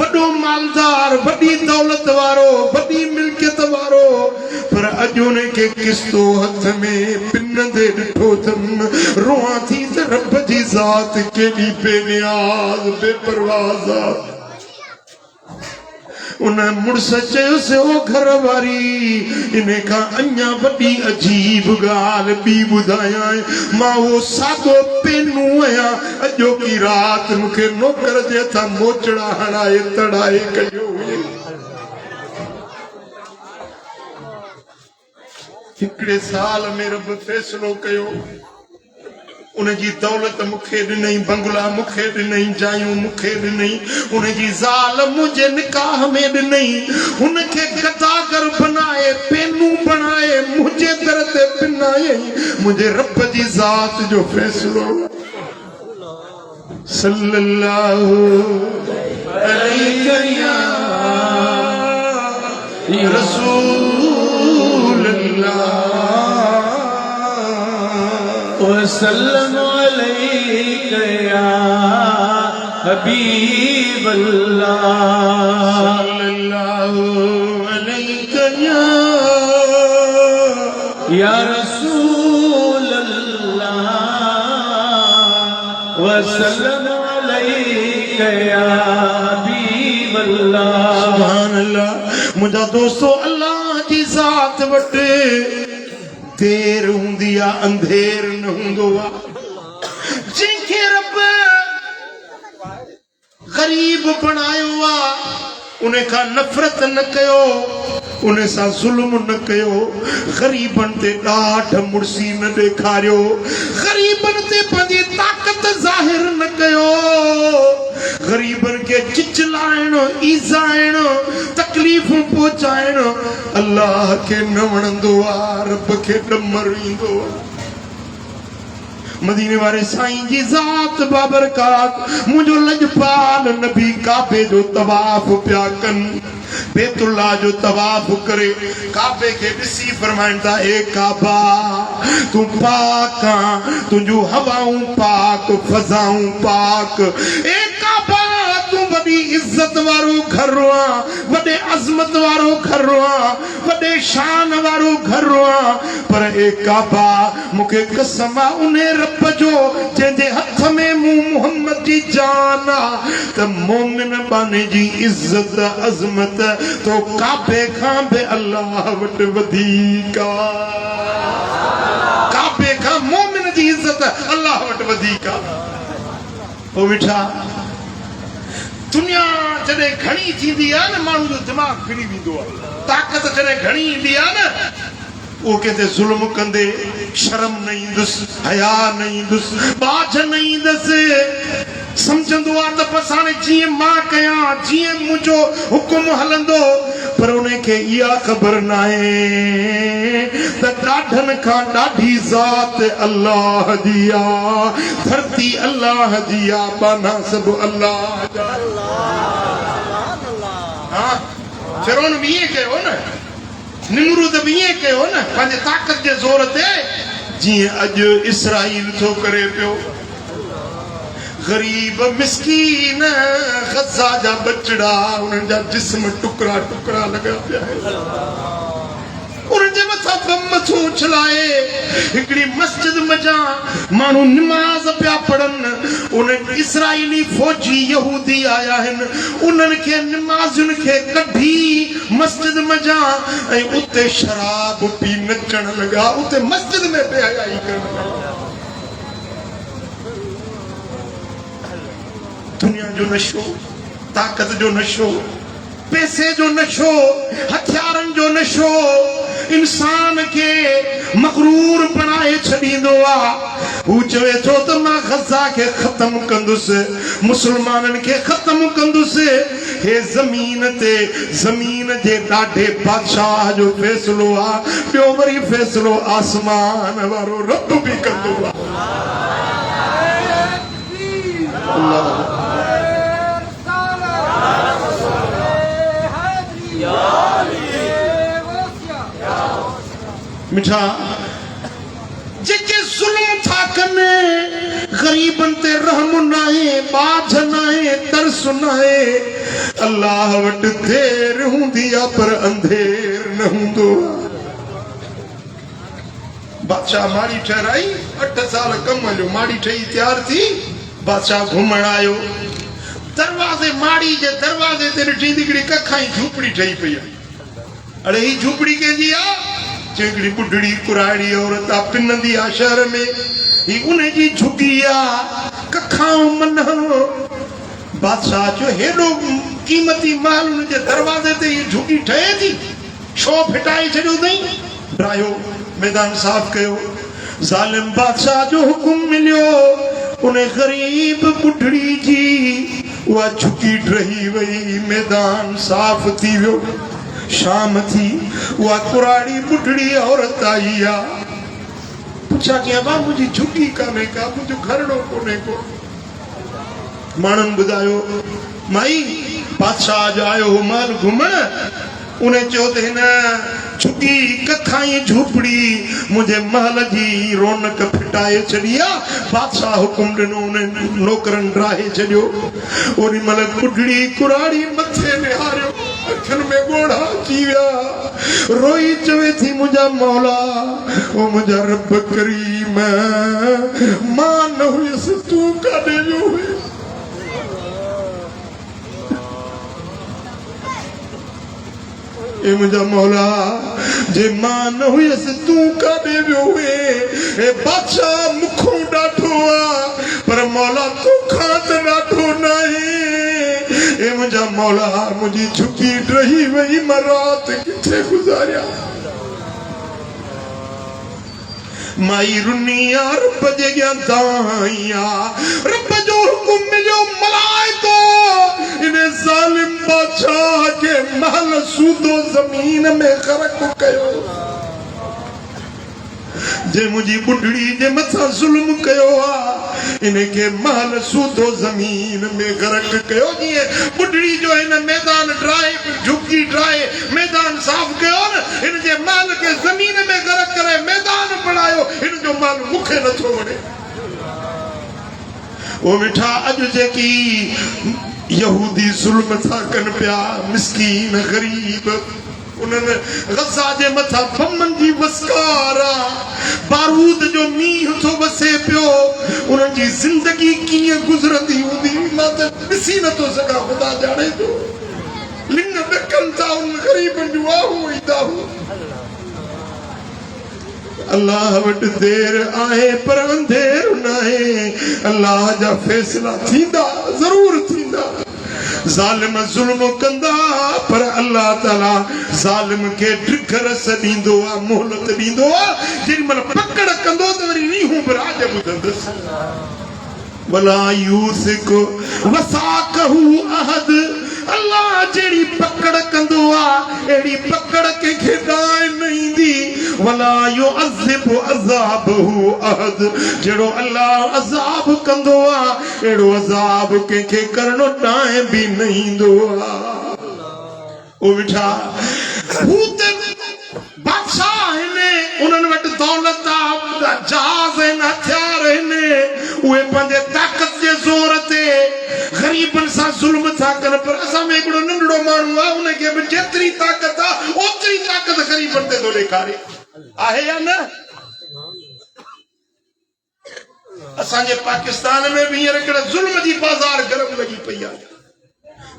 वॾो मालदार वॾी दौलत वारो वॾी मिल्कियत वारो पर अॼु उनखे किस्तो हथ में पिनंदे ॾिठो अथमि रोआं थी त रब जी ज़ात केॾी बेनियाज़ बेपरवाह ज़ात उन मुड़स चयोसि ओ घर वारी इन खां अञा वॾी अजीब ॻाल्हि ॿी ॿुधायां मां उहो साॻो पेनू आहियां अॼो की राति मूंखे नौकर जे हथां मोचड़ा हणाए तड़ाए कयो हुई हिकिड़े साल में रब फ़ैसिलो कयो उनजी दौलत मूंखे ॾिनई बंगला मूंखे ॾिनई जायूं मूंखे ॾिनई उनजी ज़ाल मुंहिंजे निकाह में ॾिनई हुनखे गदागर बनाए पेनू बनाए मुंहिंजे दर ते पिनायई मुंहिंजे रब जी ज़ात जो फ़ैसिलो सल्लल्लाहु अलैहि या रसूल अल्लाह वसल्लम अलैका या हबीब अल्लाह सल्लल्लाहु अलैका या रसूल अल्लाह वसल्लम अलैका या हबीब अल्लाह सुभान अल्लाह मुंहिंजा दोस्तो अल्लाह जी ज़ात वटि देर हूंदी आहे अंधेर न हूंदो आहे जंहिंखे रब ग़रीब बणायो आहे उन खां नफ़रत न कयो उन सां ज़ुल्म न कयो ग़रीबनि ते ॾाढ मुड़सी न ॾेखारियो ग़रीबनि ते पंहिंजी ताक़त ज़ाहिर न कयो ग़रीबनि खे चिचलाइण ईज़ाइण तकलीफ़ूं पहुचाइण अल्लाह खे न वणंदो आहे रब खे ॾमर ईंदो मदीने वारे साईं जी ज़ात बाबरकात मुंहिंजो लजपाल नबी काबे जो तवाफ़ पिया कनि बैतुल्लाह जो तवाफ़ करे काबे खे ॾिसी फरमाइनि था ए काबा तूं पाक आं तुंहिंजूं हवाऊं पाक फ़ज़ाऊं पाक ए काबा तूं वॾी इज़त वारो घर आं वॾे अज़मत वारो घर आं वॾे शान वारो घर आं पर ए काबा मूंखे कसम आहे उन रब जो जंहिंजे हथ में मूं मुहम्मद जी जान आहे त मोमिन बाने जी इज़त अज़मत तो काबे खां बि अल्लाह वटि वधीक काबे खां मोमिन जी इज़त अल्लाह वटि वधीक ओ बेटा दुनिया जॾहिं घणी थींदी आहे न माण्हू जो दिमाग़ फिरी वेंदो आहे ताक़त जॾहिं घणी ईंदी आहे न वो कहते जुल्म कंदे शर्म न ईंदुसि हया न ईंदुसि बाझ न ईंदुसि समझंदो आहे त बसि हाणे जीअं मां कयां जीअं मुंहिंजो हुकुम हलंदो पर उनखे इहा ख़बर न आहे त ॾाढनि खां ॾाढी ज़ात अल्लाह जी आहे धरती अल्लाह जी आहे बाना सभु अल्लाह जा हा फिरौन बि ईअं कयो न निमरूद बि ईअं कयो न पंहिंजे ताक़त जे ज़ोर ते जीअं अॼु इसराईल थो करे पियो गरीब मिस्कीन गज़ा जा बचड़ा उन्हनि जा जिस्म टुकड़ा टुकड़ा लॻा पिया उन्हनि जे मथां बम थो उछलाए हिकिड़ी मस्जिद मज़ा माण्हू निमाज़ पिया पढ़नि उन इसराइली फौजी यहूदी आया आहिनि उन्हनि खे निमाज़ुनि खे कढी मस्जिद मज़ा ऐं उते शराब पी नचण लॻा उते मस्जिद में बेहयाई करण लॻा दुनिया जो नशो ताक़त जो नशो पैसे जो नशो हथियारनि जो नशो इंसान के मगरूर बनाए छॾींदो आहे हू चवे थो त मां गज़ा खे ख़त्म कंदुसि मुसलमाननि खे ख़त्म कंदुसि हे ज़मीन ते ज़मीन जे ॾाढे बादशाह जो फ़ैसिलो आ ॿियो वरी फ़ैसिलो आसमान वारो रब बि कंदो आ मिठा जेके ज़ुल्म था कने गरीबन ते रहम नाहे बाझ नाहे तरस नाहे अल्लाह वट देर हुंदी आ पर अंधेर न हुंदो बादशाह माड़ी ठहराई 8 साल कम जो माड़ी ठही तैयार थी बादशाह घुमण आयो दरवाजे माड़ी जे दरवाजे ते ॾिठी हिकिड़ी कखाई झूपड़ी ठही पई अरे ही झूपड़ी कंहिंजी आ हिकिड़ी बुढ़ड़ी कुराड़ी औरत आ पिनंदी आ शहर में ही उन जी झुगी आ कखाऊं मन बादशाह जो हेॾो क़ीमती माल उन जे दरवाजे ते ही झुगी ठहे थी छो फिटाए छॾियो अथई ड्रायो मैदान साफ़ कयो ज़ालिम बादशाह जो हुकुम मिलियो उन गरीब बुढ़ड़ी जी उहा झुकी रही वई मैदान साफ़ थी वियो शाम थी उहा कुराड़ी बुढ़ड़ी औरत आई आ पुछा कि अबा मुझी झुकी काने का मुझो घरड़ो कोने को मानन बुधायो माई बादशाह जो आयो हो माल घुमण उन्हें चौथे न झुकी कखाई झूपड़ी मुझे महल जी रौनक फिटाए छड़िया बादशाह हुकुम दिनो ने नौकरन ड्राहे छड़ियो ओरी मल बुढ़ड़ी कुराड़ी मथे निहारियो अखन में गोड़ा अची विया रोई चवे थी मुझा मौला ओ मुझा रब करीम मां न हुयसि तू काॾे वियो हुए ए मुझा मौला जे मां न हुयसि तू काॾे वियो हुए ए बादशाह मुखों ॾाढो आ पर मौला तोखां त ॾाढो नाहे ए मुझा मौला मुझी झुकी रही वई मां रात किथे गुज़ारिया माई रुनी आ रब जे अॻियां दाई आ रब जो हुकुम मिलियो मलाइको इन ज़ालिम बादशाह के महल सूदो ज़मीन में ग़रक़ कयो जे मुझी बुढ़ड़ी जे मथा जुल्म कयो आ इनके महल सूदो ज़मीन में ग़रक़ कयो जीअं बुढ़ड़ी जो इन मैदान ड्राए झुकी ड्राए मैदान साफ़ कयो न इन जे महल के ज़मीन में ग़रक़ करे मैदान बणायो इन जो महल मूंखे नथो वणे ओ मिठा अॼु जेकी यहूदी जुल्म था कनि पिया मिस्कीन गरीब उन्हनि गज़ा जे मथां बमनि जी वसकार बारूद जो मींहुं थो वसे पियो उन्हनि जी ज़िंदगी कीअं गुज़रंदी हूंदी मां त ॾिसी नथो सघां ख़ुदा ॼाणे थो लिंग ॾकनि था उन ग़रीबनि जूं आहूं ईंदा अल्लाह वटि देर आहे पर अंधेर नाहे अल्लाह जा फ़ैसिला थींदा ज़रूर थींदा ज़ालिम ज़ुल्म कंदा पर अल्लाह ताला ज़ालिम खे ढिघरस ॾींदो आहे मोहलत ॾींदो आहे जेॾीमहिल पकड़ कंदो त वरी रीहूं बि राज ॿुधंदुसि वला यूसिकु वसाकहु अहद अल्लाह जेड़ी पकड़ कंदो आ एड़ी पकड़ के खेदाए न ईंदी वला युअज़िबु अज़ाबहु अहद जेड़ो अल्लाह अज़ाब कंदो आ एड़ो अज़ाब के करणो टाए भी न ईंदो आ ओ बिठा भूत बादशाह ने उन्हनि वटि दौलत आ जहाज आहिनि हथियार आहिनि उहे पंहिंजे ताक़त जे ज़ोर ते गरीबन सां ज़ुल्म था कनि पर असां में हिकिड़ो नंढड़ो माण्हू आहे उनखे बि जेतिरी ताक़त आहे ओतिरी ताक़त गरीबन ते थो ॾेखारे आहे या न असांजे पाकिस्तान में भी हींअर हिकिड़े ज़ुल्म जी बाज़ार गरम लॻी पई आहे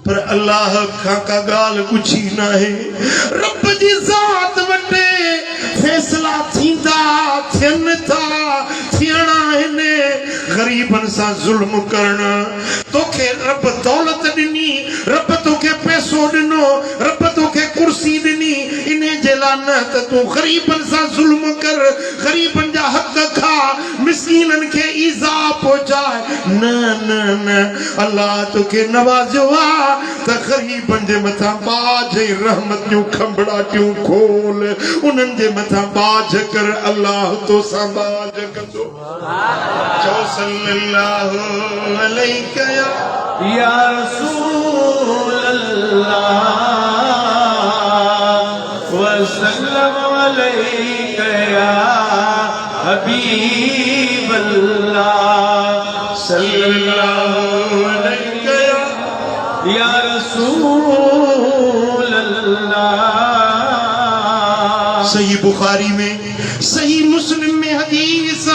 पर अल्लाह खां का ॻाल्हि पुछी न आहे रब जी ज़ात वटि फ़ैसिला थींदा थियनि था थियणा आहिनि गरीबन सां ज़ुल्म करणु तोखे रब दौलत ॾिनी रब तोखे पैसो ॾिनो रब तोखे कुर्सी ॾिनी इन जे खुदा न त तू गरीबन सा जुल्म कर, गरीबन जा हक खा, मिस्कीनन के ईजा पहुंचाए। न न न अल्लाह तोखे नवाज़ियो आ त गरीबन जे मथा बाज रहमत जूं खंबड़ा क्यों खोल, उन्हनि जे मथा बाज कर, अल्लाह तो सा बाज कंदो। चो सल्लल्लाहु अलैहि या रसूल अल्लाह वसल्लम अलैका या हबीब अल्लाह सल्लल्लाहु अलैका या रसूल अल्लाह। सही बुखारी में, सही मुस्लिम में हदीस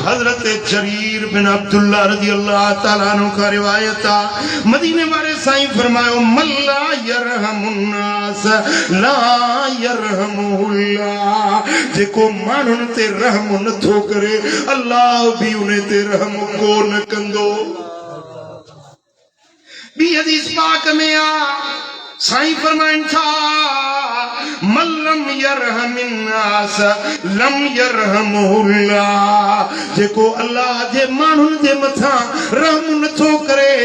हजरत जरीर बिन अब्दुल्ला रज़ी अल्लाह ताला अन्हु का रिवायत आ। मदीने वाले साईं फरमायो मल्ला यरहमुन्नास ला यरहमुल्लाह, जेको माण्हुनि ते रहम नथो करे अल्लाह भी उन्हें ते रहम को न कंदो। बी हदीस पाक में आ साईं फरमाइन था मल्लम यरहमिन्नास लम यरहमुल्लाह, जेको अल्लाह जे माण्हुनि जे मथां रहम नथो करे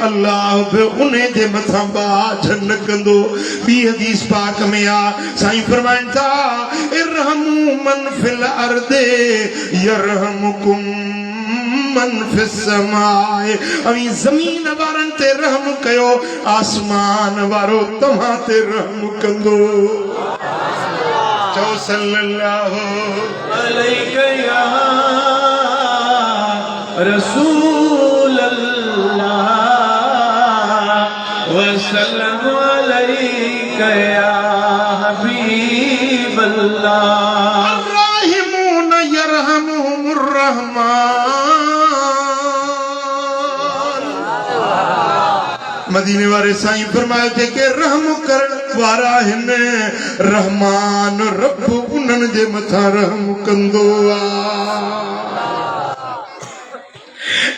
अल्लाह बि उन्हें जे मथां बाझ न कंदो। ॿी हदीस पाक में आ साईं फरमाइन था इरहमू मन फिल अर्दे यरहमुकुम मन फिस समाए, अवी ज़मीन वारनि ते रहम कयो आसमान वारो तव्हां ते रहम कंदो। चओ सल्लल्लाहु अलैका या रसूल अल्लाह वसल्लम अलैका या हबीब अल्लाह। अर्राहिमून यरहमुहुमुर रहमान। मदीने वाले साईं फरमायो जेके रहम करण वारा हिन रहमान रब उन्हनि जे मथां रहम कंदो आ।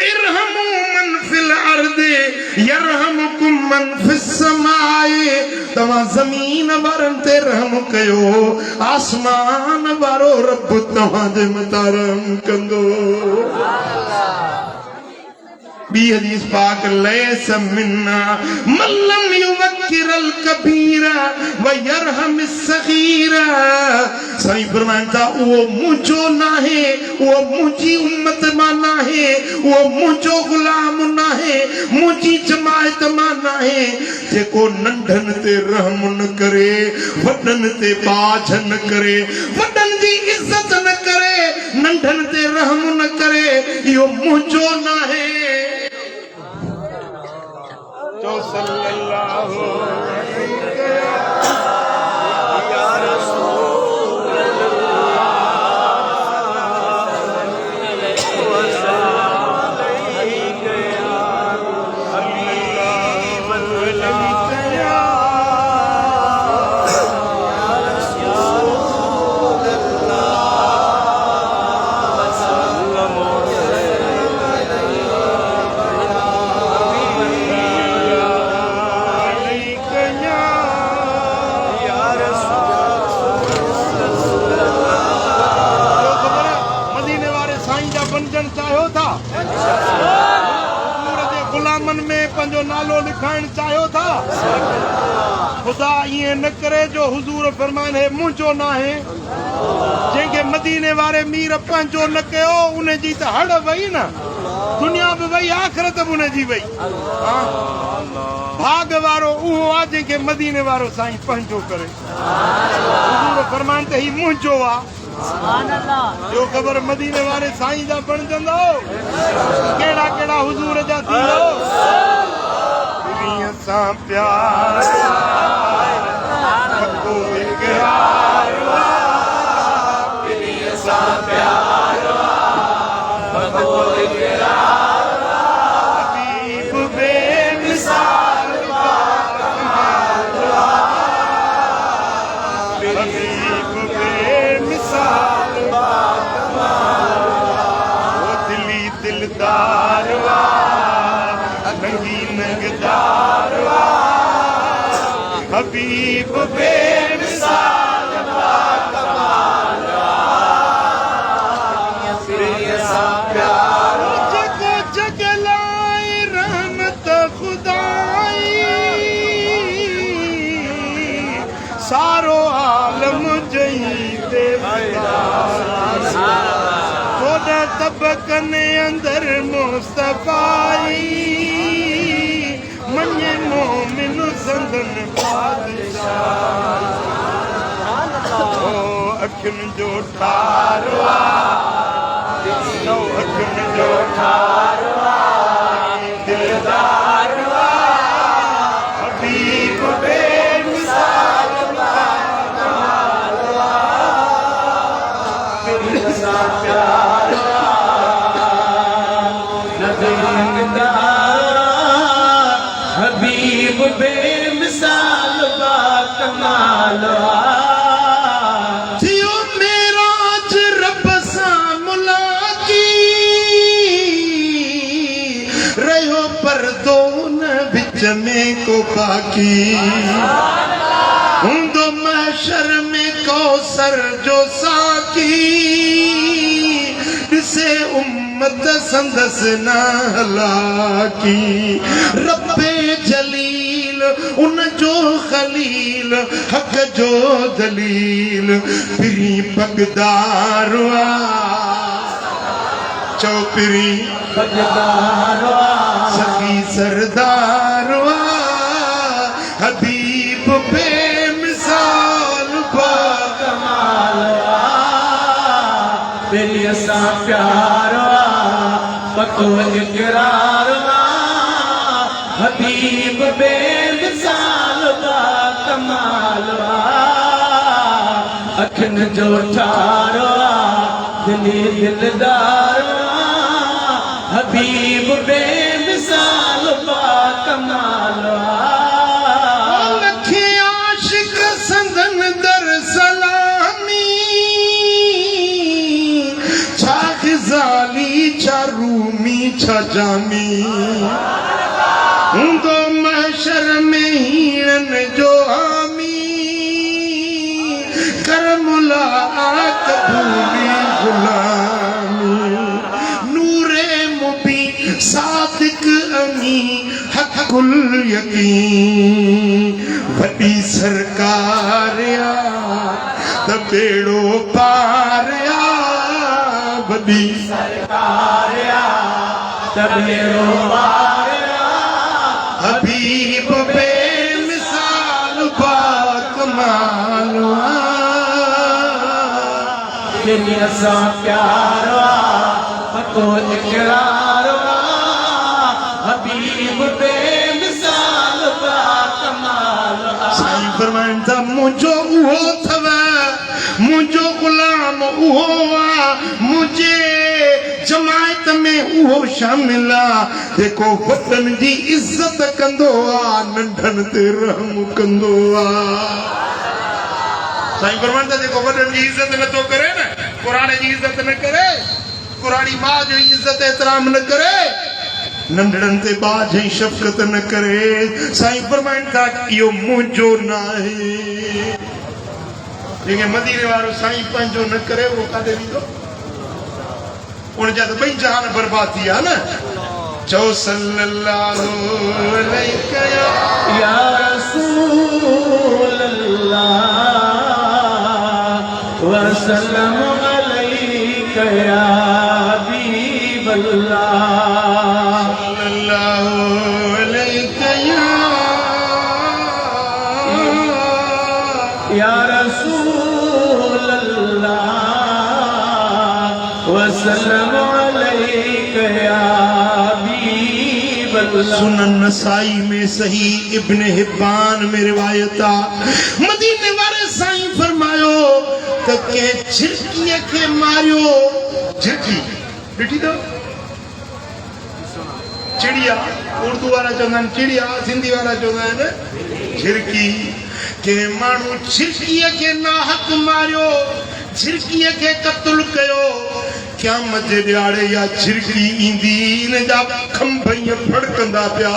इरहमू मन फिल अर्दे यरहमुकुम मन फिस समाए, तव्हां ज़मीन वारनि ते रहम कयो आसमान वारो रब तव्हां जे मथां रहम कंदो। बी हदीस पाक लैस मिन्ना मल्लम युवक्किरल कबीरा व यरहमिस सगीरा। साईं फरमाइन था उहो मुंहिंजो नाहे, उहो मुंहिंजी उम्मत मां नाहे, उहो मुंहिंजो गुलाम नाहे, मुंहिंजी जमायत मां नाहे जेको नंढनि ते रहम न करे, वॾनि ते बाझ न करे, वॾनि जी इज़त न करे, नंढनि ते रहम न करे, इहो मुंहिंजो नाहे। जो सल्लल्लाहु अलैहि या रसूल नालो लिखाइण चाहियो था। खुदा ये न करे जो हुजूर फरमान है मुंहिंजो नाहे, जंहिंखे मदीने वारे मीर पंहिंजो न कयो उन जी त हड़ वई न, दुनिया बि वई आख़िरत बि उन जी वई। भाग वारो उहो आहे जंहिंखे मदीने वारो साईं पंहिंजो करे। हुजूर फरमान त ही मुंहिंजो आहे। जो ख़बर मदीने वारे साईं जा बणजंदो कहिड़ा कहिड़ा हुजूर जा थींदो। दुनिया सां प्यार कोई इकरार दुनिया सां प्यार कोई इकरार हबीब बेमिसाल हबीब बेमिसाल वो दिली दिलदार नंगी नंगदार हबीब बेमिसाल सारो आलम जई थोड़ा तबकने अंदर मुस्तफाई मने मोमिन संदन बादशाह ओ अखिन जो ठारवा अखिन जो ठारवा दिलदारवा हबीब बेमिसाल कमालवा तेरी सा प्यारवा हबीब बेमिसाल बा कमालवा थियो मेराज रब सां मुलाकी रहो परदो न विच में को बाकी हुंदो महशर में कौसर जो साकी से उम्मत संदस न हलाकी रब्बे जलील उन जो खलील हक जो दलील पिरी पगदारवा चौपिरी पगदारवा सखी सरदारवा हबीब बेमिसाल बा कमालवा तेरी सा प्यारवा पको इकरारवा हबीब बेमिसाल बा कमालवा अखिन जो ठारवा दिली दिलदारवा हबीब बेमिसाल बा कमालवा लखे आशिक संदन दर सलामी छा खिजाली छा रूमी छा जामी हुंदो महशर में हीरन जो हामी कर मुलाकात भूली गुलामी नूरे मुबी सादिक अमी हकुल यकीन वडी सरकार त बेड़ो पार वडी सरकार तबेरो हबीब बेमिसाल बा कमालवा तेरी सा प्यारवा पको इकरारवा हबीब बेमिसाल बा कमालवा साईं फरमाइनि था मुंहिंजो उहो अथव मुंहिंजो गुलाम उहो आहे मुंहिंजे जमायत में उहो शामिल आहे जेको वॾनि जी इज़त कंदो आहे नंढनि ते रहम कंदो आहे साईं फरमाइनि था जेको वॾनि जी इज़त नथो करे न क़ुरान जी इज़त न करे क़ुरानी मां जो इज़त एतिराम न करे नंढड़नि ते बाज ऐं शफ़क़त न करे साईं फरमाइनि था इहो मुंहिंजो न आहे जेके मदीने वारो साईं पंहिंजो न करे उहो काॾे वेंदो उन जा त ॿई जहान बर्बाद थी विया न चओ सल्लल्लाहु अलैहि या रसूल अल्लाह वसल्लम अलैका या हबीब अल्लाह सल्लल्लाहु अलैहि या रसूल अल्लाह वसल्लम अलैका या हबीब अल्लाह सुनन नसाई में सही इब्न हिब्बान में रिवायत आ मदीने वाले साईं फरमायो त के झिरकीअ खे मारियो झिरकी ॾिठी अथव चिड़िया उर्दू वारा चवंदा आहिनि चिड़िया सिंधी वारा चवंदा आहिनि झिरकी के माण्हू झिरकीअ खे नाहक मारियो झिरकीअ खे क़त्ल कयो क़यामत जे ॾियारे या झिरकी ईंदी इन जा खंभ ईअं फड़कंदा पिया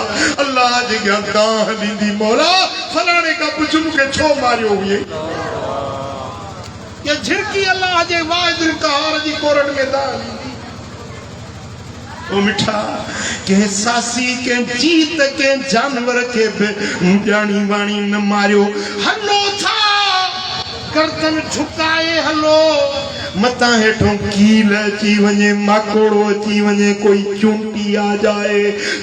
अल्लाह जे अॻियां दाह ॾींदी मौला फलाणे खां पुछ मूंखे छो मारियो हुई या झिरकी अल्लाह जे वाहिदुल क़हार जी कोरट में दाह ॾींदी ओ मिठा के सासी के जीत के जानवर के ॼाणी वाणी न मारियो हलो था गर्दन झुकाए हलो मता हेठों कील अची वञे माकोड़ो अची वञे कोई चूंटी आ जाए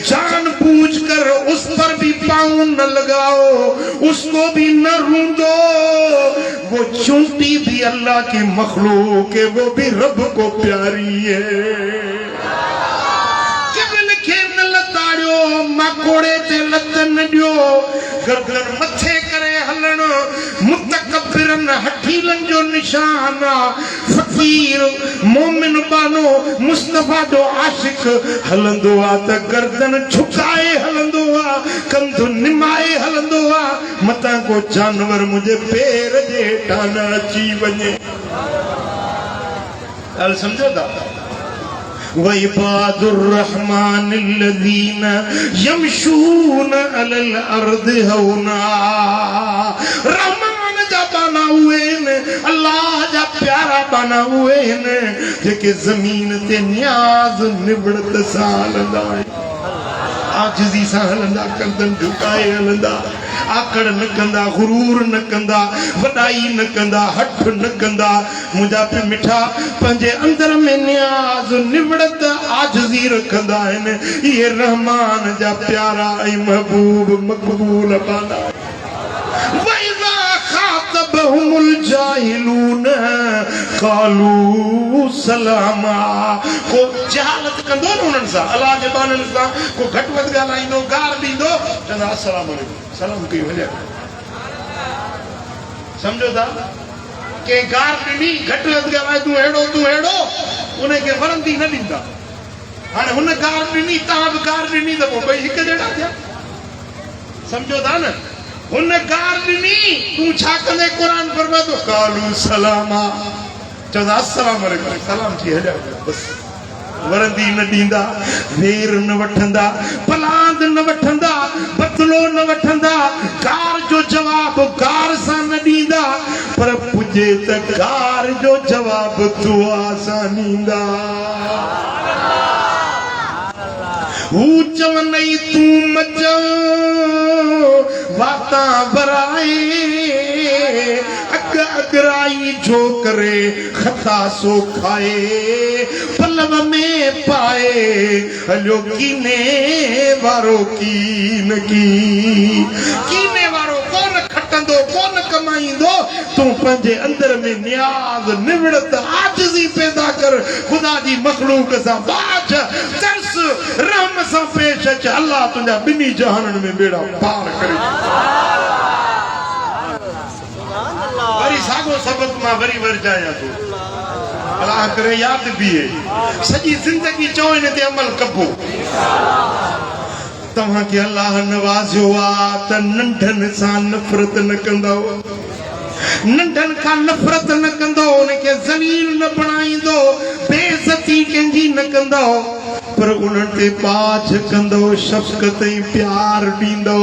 जानबूझ कर उस पर भी पाँव न लगाओ उसको भी न रूंदो वो चूंटी भी अल्लाह की मखलूक है वो भी रब को प्यारी है माकोड़े ते लत न ॾियो गर्दन मथे करे हलण मुतकब्बिरन हठीलन जो निशान फकीर मोमिन बानो मुस्तफा जो आशिक हलंदो आ त गर्दन झुकाए हलंदो आ कंध निमाए हलंदो आ मता को जानवर मुझे पैर जे हेठां न अची वञे ॻाल्हि सम्झो था وعباد الرحمن الذين يمشون على الارض هونا رحمان جا بنا ہوئے اللہ جا پیارا بنا ہوئے जेके ज़मीन ते न्याज़ निबड़त सां हलंदा आजिज़ी सां हलंदा गर्दन झुकाए हलंदा आकड़ न कंदा गुरूर न कंदा वॾाई न कंदा हठ न कंदा मुंहिंजा पे मिठा पंहिंजे अंदर में न्याज़ निवड़त आजिज़ी रखंदा आहिनि इहे रहमान जा प्यारा ऐं महबूब मक़बूल बाना वइज़ा ख़ातबहुमुल जाहिलून क़ालू सलामा को जहालत कंदो न उन्हनि सां अलाह जे बाननि सां को घटि वधि ॻाल्हाईंदो गार ॾींदो चवंदा अस्सलाम वालेकुम सलाम कई वञे सम्झो था के गार ॾिनी घटि वधि ॻाल्हाए तूं अहिड़ो उनखे वरंदी न ॾींदा हाणे हुन गार ॾिनी तव्हां बि गार ॾिनी त पोइ ॿई हिकु जहिड़ा थिया सम्झो था न हुन गार ॾिनी तूं छा कंदे क़ुरान फरमातो क़ालू सलामा चवंदा अस्सलाम वालेकुम सलाम थी हलिया बसि वरंदी न ॾींदा वेर न वठंदा पलांद न वठंदा बदलो न वठंदा गार जो जवाब गार सां न ॾींदा पर पुॼे त गार जो जवाब दुआ सां ॾींदा हू चवंदई तूं मच वाता बराए अगराई जो करे खता सो खाए पलव में पाए हलियो कीने वारो कीन कीने वारो कोन खटंदो कोन कमाईंदो तूं पंहिंजे अंदर में न्याज़ निवड़त आजिज़ी पैदा कर खुदा जी मखलूक सां बाज तरस रहम सां पेश अच अल्लाह तुंहिंजा ॿिन्ही जहाननि में बेड़ा पार करे वरी साॻो सबक मां वरी वरजायां थो अलाह करे यादि बीहे सॼी ज़िंदगी चओ हिन ते अमल कबो तव्हांखे अलाह नवाज़ियो आहे त नंढनि सां नफ़रत न कंदव नंढनि खां नफ़रत न कंदो उनखे ज़लील न बणाईंदो बेइज़ती कंहिंजी न कंदो पर उन्हनि ते बाझ कंदो शफ़क़त ऐं प्यार ॾींदो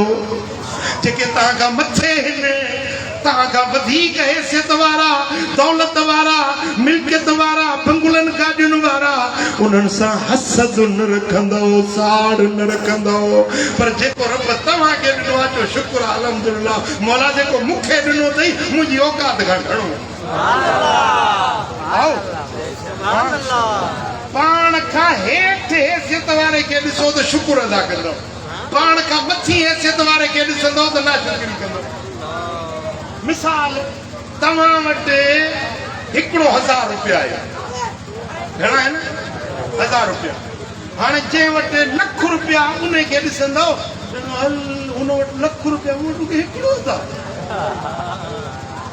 जेके तव्हां खां मथे आहिनि तव्हां खां वधीक हैसियत वारा दौलत वारा मिल्कियत वारा बंगुलनि गाॾियुनि वारा उन्हनि सां हसद न रखंदो साड़ न रखंदो पर जेको रब तव्हांखे ॾिनो आहे जो शुक्र अल्हम्दुलिल्लाह मौला जेको मूंखे ॾिनो अथई मुंहिंजी औकात खां घणो पाण खां हेठि हैसियत वारे खे ॾिसो त शुक्र अदा कंदो पाण खां मथी हैसियत वारे खे ॾिसंदो त नाशुक्री कंदो मिसाल तव्हां वटि हिकिड़ो 1000 रुपया आहे घणा आहिनि 1000 रुपया हाणे जंहिं वटि लख रुपया उनखे ॾिसंदो हल हुन वटि लख रुपया मूं वटि हिकिड़ो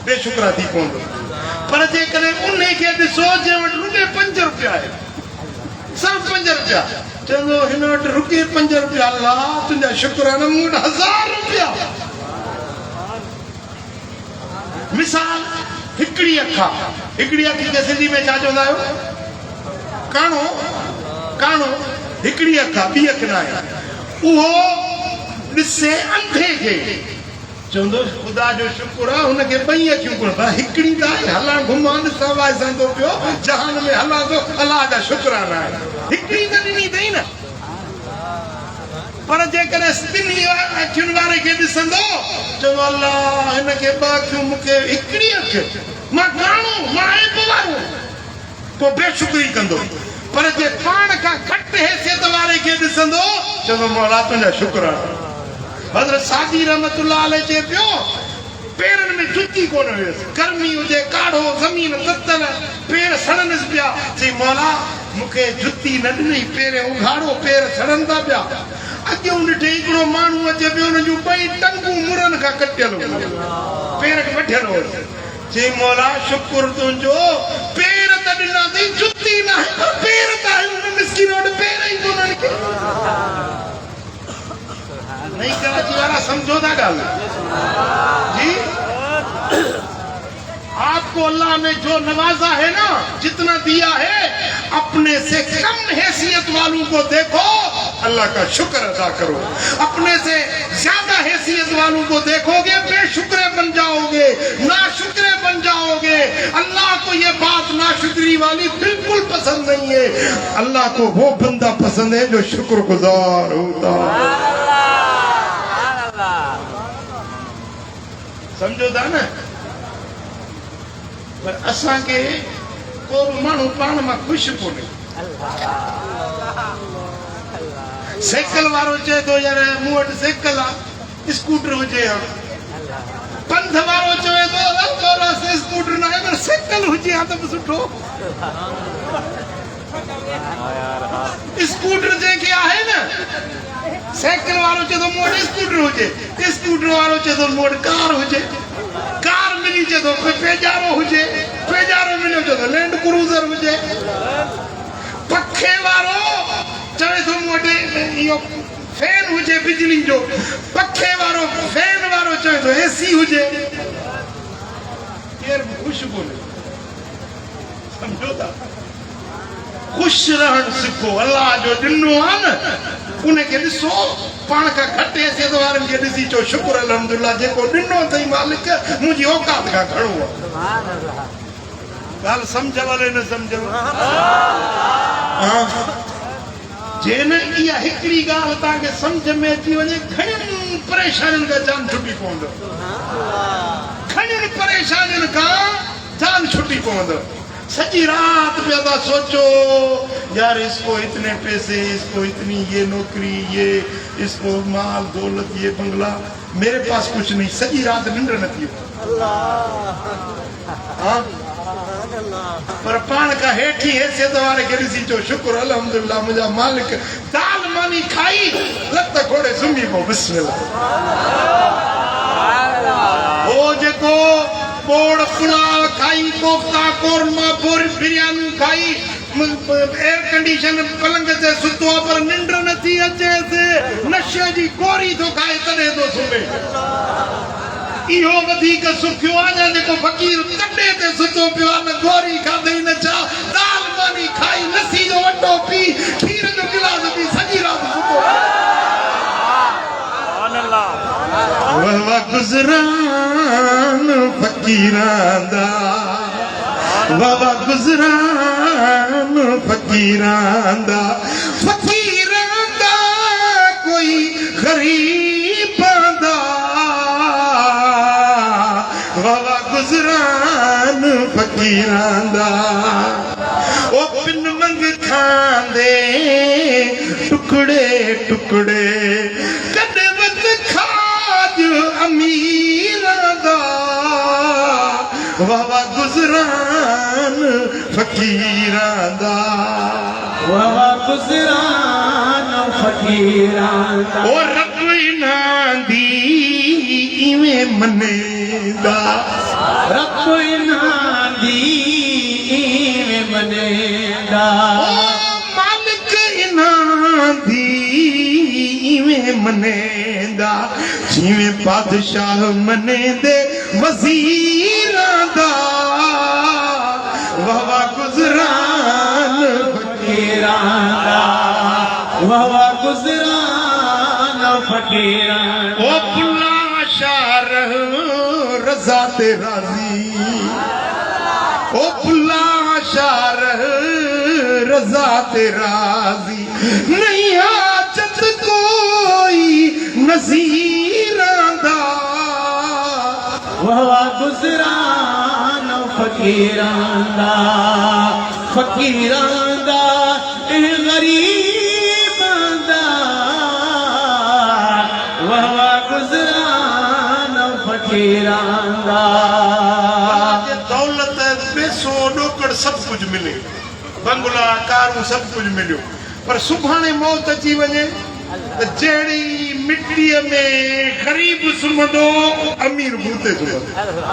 बेशुक्रा थी पवंदो पर जेकॾहिं उनखे ॾिसो जंहिं वटि रुपए 5 रुपया आहे सिर्फ़ु 5 रुपया चवंदो हिन वटि रुपए 5 रुपया अलाह तुंहिंजा शुक्राना मूं वटि 1000 रुपया मिसाल हिकिड़ी अखि खे सिंधी में छा चवंदा आहियो काणो हिकिड़ी अखि आहे ॿी अखि न आहे उहो ॾिसे अंधे खे चवंदो ख़ुदा जो शुक्र आहे हुनखे 2 अखियूं कोन पर हिकिड़ी त आहे हलां घुमां ॾिसां वाइसंदो पियो जहान में हलां थो अलाह जा शुक्राना आहिनि हिकिड़ी त ॾिनी अथई न पर जेकर तिनी अखियुनि वारे खे ॾिसंदो चवंदो अल्लाह हिन खे ॿ अखियूं मूंखे हिकिड़ी अखि मां काणो मां ऐब वारो पोइ बेशुक्री कंदो पर जे पाण खां घटि हैसियत वारे खे ॾिसंदो चवंदो मौला तुंहिंजा शुक्राना हज़रत सादी रहमतुल्लाह अलैह चए पियो पेरनि में जुती कोन हुयसि गर्मी हुजे काढ़ो ज़मीन ततल पेर सड़निसि पिया चई मौला मूंखे जुती न ॾिनई पेरे उघाड़ो पेर सड़नि था पिया अॼु ॾिठे हिकिड़ो माण्हू अचे पियो हुन जूं ॿई टंगूं मुरनि खां कटियल पेर खे वठियल हुयो चई मौला शुक्र तुंहिंजो पेर त ॾिना अथई जुती न आहे पर पेर त आहे हुन मिस्किन वटि पेर ई कोन्हनि के नहीं कराची वाला समझो था गाल जी आपको अल्लाह ने जो नवाजा है ना जितना दिया है अपने से कम हैसियत वालों को देखो अल्लाह का शुक्र अदा करो अपने से ज्यादा हैसियत वालों को देखोगे बेशुक्रे बन जाओगे नाशुक्रे बन जाओगे अल्लाह को ये बात नाशुक्री वाली बिल्कुल पसंद नहीं है अल्लाह को वो बंदा पसंद है जो शुक्रगुजार होता समझो था ना पर असा के को मानू पान में खुश कोने साइकिल वारो चे तो यार मूं वटि साइकिल आ स्कूटर हुजे पंध वारो चवे तो स्कूटर ना है पर साइकिल हुजे आ तो सुठो स्कूटर जे के आहे ना साइकिल वारो चे तो मोड़ स्कूटर हुजे स्कूटर वारो चे तो मोड़ कार हुजे कार मिली चे तो पेजारो हुजे पेजारो मिलो चे तो लैंड क्रूजर हुजे पखे वारो चवे तो मोटे यो फैन हुजे बिजली जो पखे वारो फैन वारो चवे तो एसी हुजे यार खुश बोले समझो था खुश रहण सिखो अल्लाह जो ॾिनो आहे न उनखे ॾिसो पाण खां घटि हैसियत वारनि खे ॾिसी चओ शुक्र अल्हम्दुलिल्लाह जेको ॾिनो अथई मालिक मुंहिंजी औकात खां घणो आहे ॻाल्हि सम्झ वारे न सम्झ जे न इहा हिकिड़ी ॻाल्हि तव्हांखे सम्झ में अची वञे घणियुनि परेशानियुनि खां जान छुटी पवंदो घणियुनि परेशानियुनि खां जान छुटी पवंदो सजी रात पे था सोचो यार इसको इतने पैसे इसको इतनी ये नौकरी ये इसको माल दौलत ये बंगला मेरे पास कुछ नहीं सजी रात निंड न थी पर पान का हेठी हैसियत वारे के ॾिसी चो शुक्र अल्हम्दुलिल्लाह मुंहिंजा मालिक दाल मानी खाई लत खोड़े सुम्ही पो बिस्मिल्लाह ओ जेको बोड़ पुलाव खाई कोफ्ता कोरमा बिरयानी खाई एयर कंडीशन पलंग ते सुतो पर निंड नथी अचे से नशे जी गोरी तो खाए तॾहिं तो सुम्हे इहो वधीक सुखियो आहे जेको फ़कीर कॾे ते सुतो पियो आहे न गोरी खाधई न छा दाल मानी खाई लस्सी जो वटो पी खीर जो गिलास पी सॼी रात सुतो वाह गुज़रान फ़कीरां दा वाह गुज़रान फ़कीरां दा कोई ग़रीबां दा वाह गुज़रान फ़कीरां दा ओ पिन मंग खांदे टुकड़े टुकड़े कॾे वत खाज अमीरां दा वाह गुज़रान फ़कीरां दा वाह गुज़रान फ़कीरां दा ओ रब इन्हां दी इवें मनेदा रब इन्हां दी इवें मनेदा मालिक इन्हां दी इवें मनेदा जिवें बादशाह मनेदे वज़ीरां दा वाह गुज़रान फ़कीरां दा वाह गुज़रान फ़कीरां ओ पुल्ला शारह रज़ा ते राज़ी ओ पुल्ला शारह रज़ा ते राज़ी नहीं हाजत कोई नज़ीरांदा वाह वाह गुजरान फकीरांदा फकीरांदा ए गरीबांदा वाह वाह गुजरान फकीरांदा दौलत पैसो ॾोकड़ सब कुछ मिले बंगला कारूं सब कुछ मिलियो पर सुभाणे मौत अची वञे त जहिड़ी मिट्टीअ में ग़रीब सुम्हंदो अमीर बूते सुम्हंदो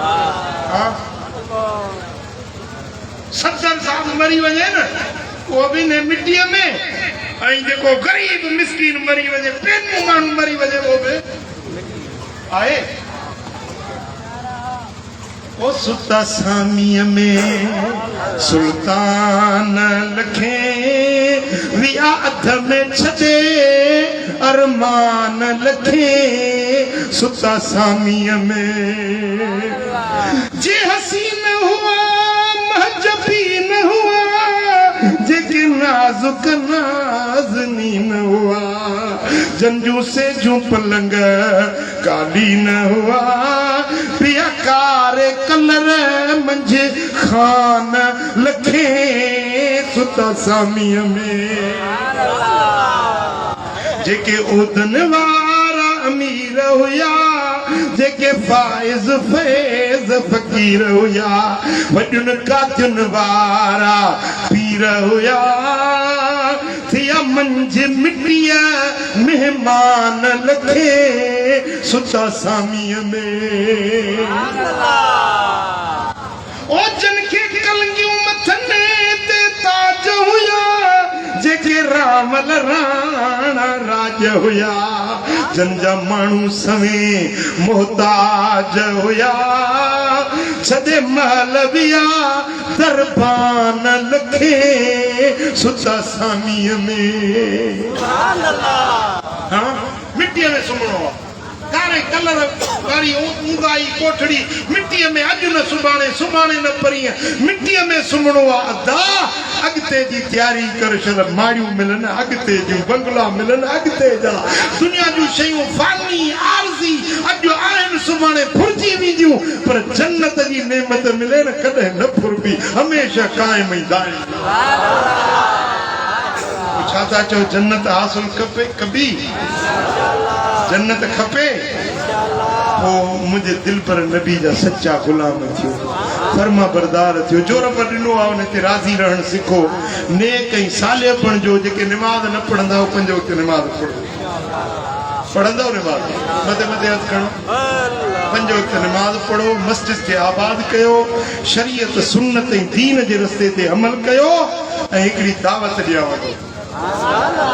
हा 70 साल मरी वञे न उहो बि न मिट्टीअ में ऐं जेको ग़रीब मिसकीन मरी वञे पेनू माण्हू मरी वञे उहो बि आहे ओ सुता सामीअ में सुल्तान लखे विया अध में छॾे अरमान लखे सुता सामीअ में जे हसीन हुआ महजबी न हुआ जेके नाजुक नाज़नीन हुआ जंजू से जू पलंग काली न हुआ पिया कारे कलर मंझे खान लखे सुता सामीअ में जेके उदन वारा अमीर हुया जेके फाइज फैज़ फकीर हुया वॾुनि कातियुनि वारा पीर हुया थिया मंझ मिट्टीअ मेहमान लखे सुता सामीअ में ओ जन खे कलंगियूं मथनि ते ताज हुया जेके रामल राणा राज हुया जंजा माण्हू सवे मोहताज हुया छॾे महल विया दरबान लखे सुता सामीअ में हाँ मिट्टीअ में सुम्हणो आहे कारे कलर वारी ऊंदाई कोठड़ी मिट्टीअ में अॼु न सुभाणे सुभाणे न परीअं मिट्टीअ में सुम्हणो आहे अदा अॻिते जी तयारी कर छॾ माड़ियूं मिलनि अॻिते जूं बंगला मिलनि अॻिते जा दुनिया जूं शयूं फानी आरज़ी अॼु आहिनि सुभाणे फुरिजी वेंदियूं पर जन्नत जी नेमत मिले न कॾहिं न फुरबी हमेशह क़ाइम ई दाइम छा था चओ जन्नत हासिल खपे कभी जन्नत खपे पोइ मुंहिंजे दिल पर नबी जा सच्चा गुलाम थियो फर्मा बरदार थियो जो रब ॾिनो आहे उन ते राज़ी रहणु सिखो नेक ऐं सालिहपण जो जेके निमाज़ न पढ़ंदा हो पंज वक़्त निमाज़ पढ़ो पढ़ंदव निमाज़ मथे मथे हथ खणो पंज वक़्त निमाज़ पढ़ो मस्जिद खे आबाद कयो शरीयत सुन्नत ऐं दीन जे रस्ते ते अमल कयो ऐं हिकिड़ी दावत ॾियांव थो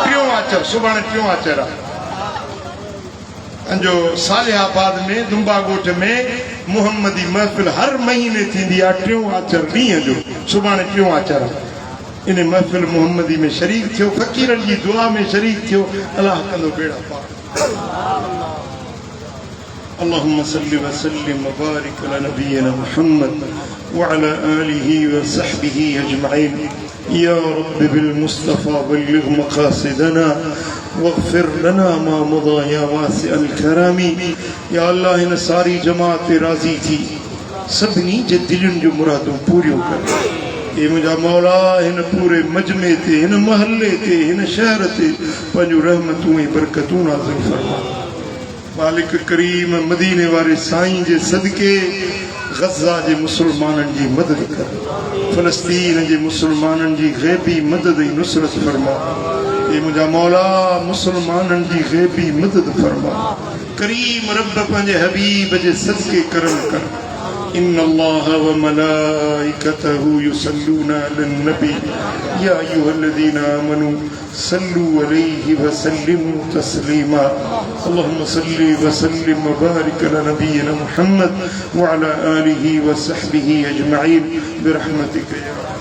टियों आचर सुभाणे टियों आचर आहे जो सालिहाबाद में दुंबा ॻोठ में मुहम्मदी महफ़िल हर महीने थींदी आहे टियों आचर ॾींहं जो सुभाणे टियों आचर आहे इन महफ़िल मुहम्मदी में शरीक थियो फ़क़ीरनि जी दुआ में शरीक थियो अलाह कंदो बेड़ा पार اللهم صل وسلم وبارك على نبينا محمد وعلى آله وصحبه أجمعين يا رب بالمصطفى بلغ مقاصدنا واغفر لنا ما مضى يا واسع الكرم يا الله इन सारी जमात राज़ी थी सभिनी जे दिलनि जो मुरादूं पूरियूं कर ए मुंहिंजा मौला हिन पूरे मजमे ते हिन महल्ले ते हिन शहर ते पंहिंजूं रहमतूं ऐं बरकतूं नाज़िल फरमा मालिक करीम मदीने वारे साईं जे सदके गज़ा जे मुसलमाननि जी मदद कर फ़लस्तीन जे मुसलमाननि जी ग़ैबी मदद ऐं नुसरत फरमा ए मुंहिंजा मौला मुसलमाननि जी ग़ैबी मदद फरमा करीम रब पंहिंजे हबीब जे सदके करम कर إن الله وملائكته يصلون على النبي يا أيها الذين آمنوا صلوا عليه وسلموا تسليما اللهم صل وسلم وبارك على نبينا محمد وعلى آله وصحبه أجمعين برحمتك يا رب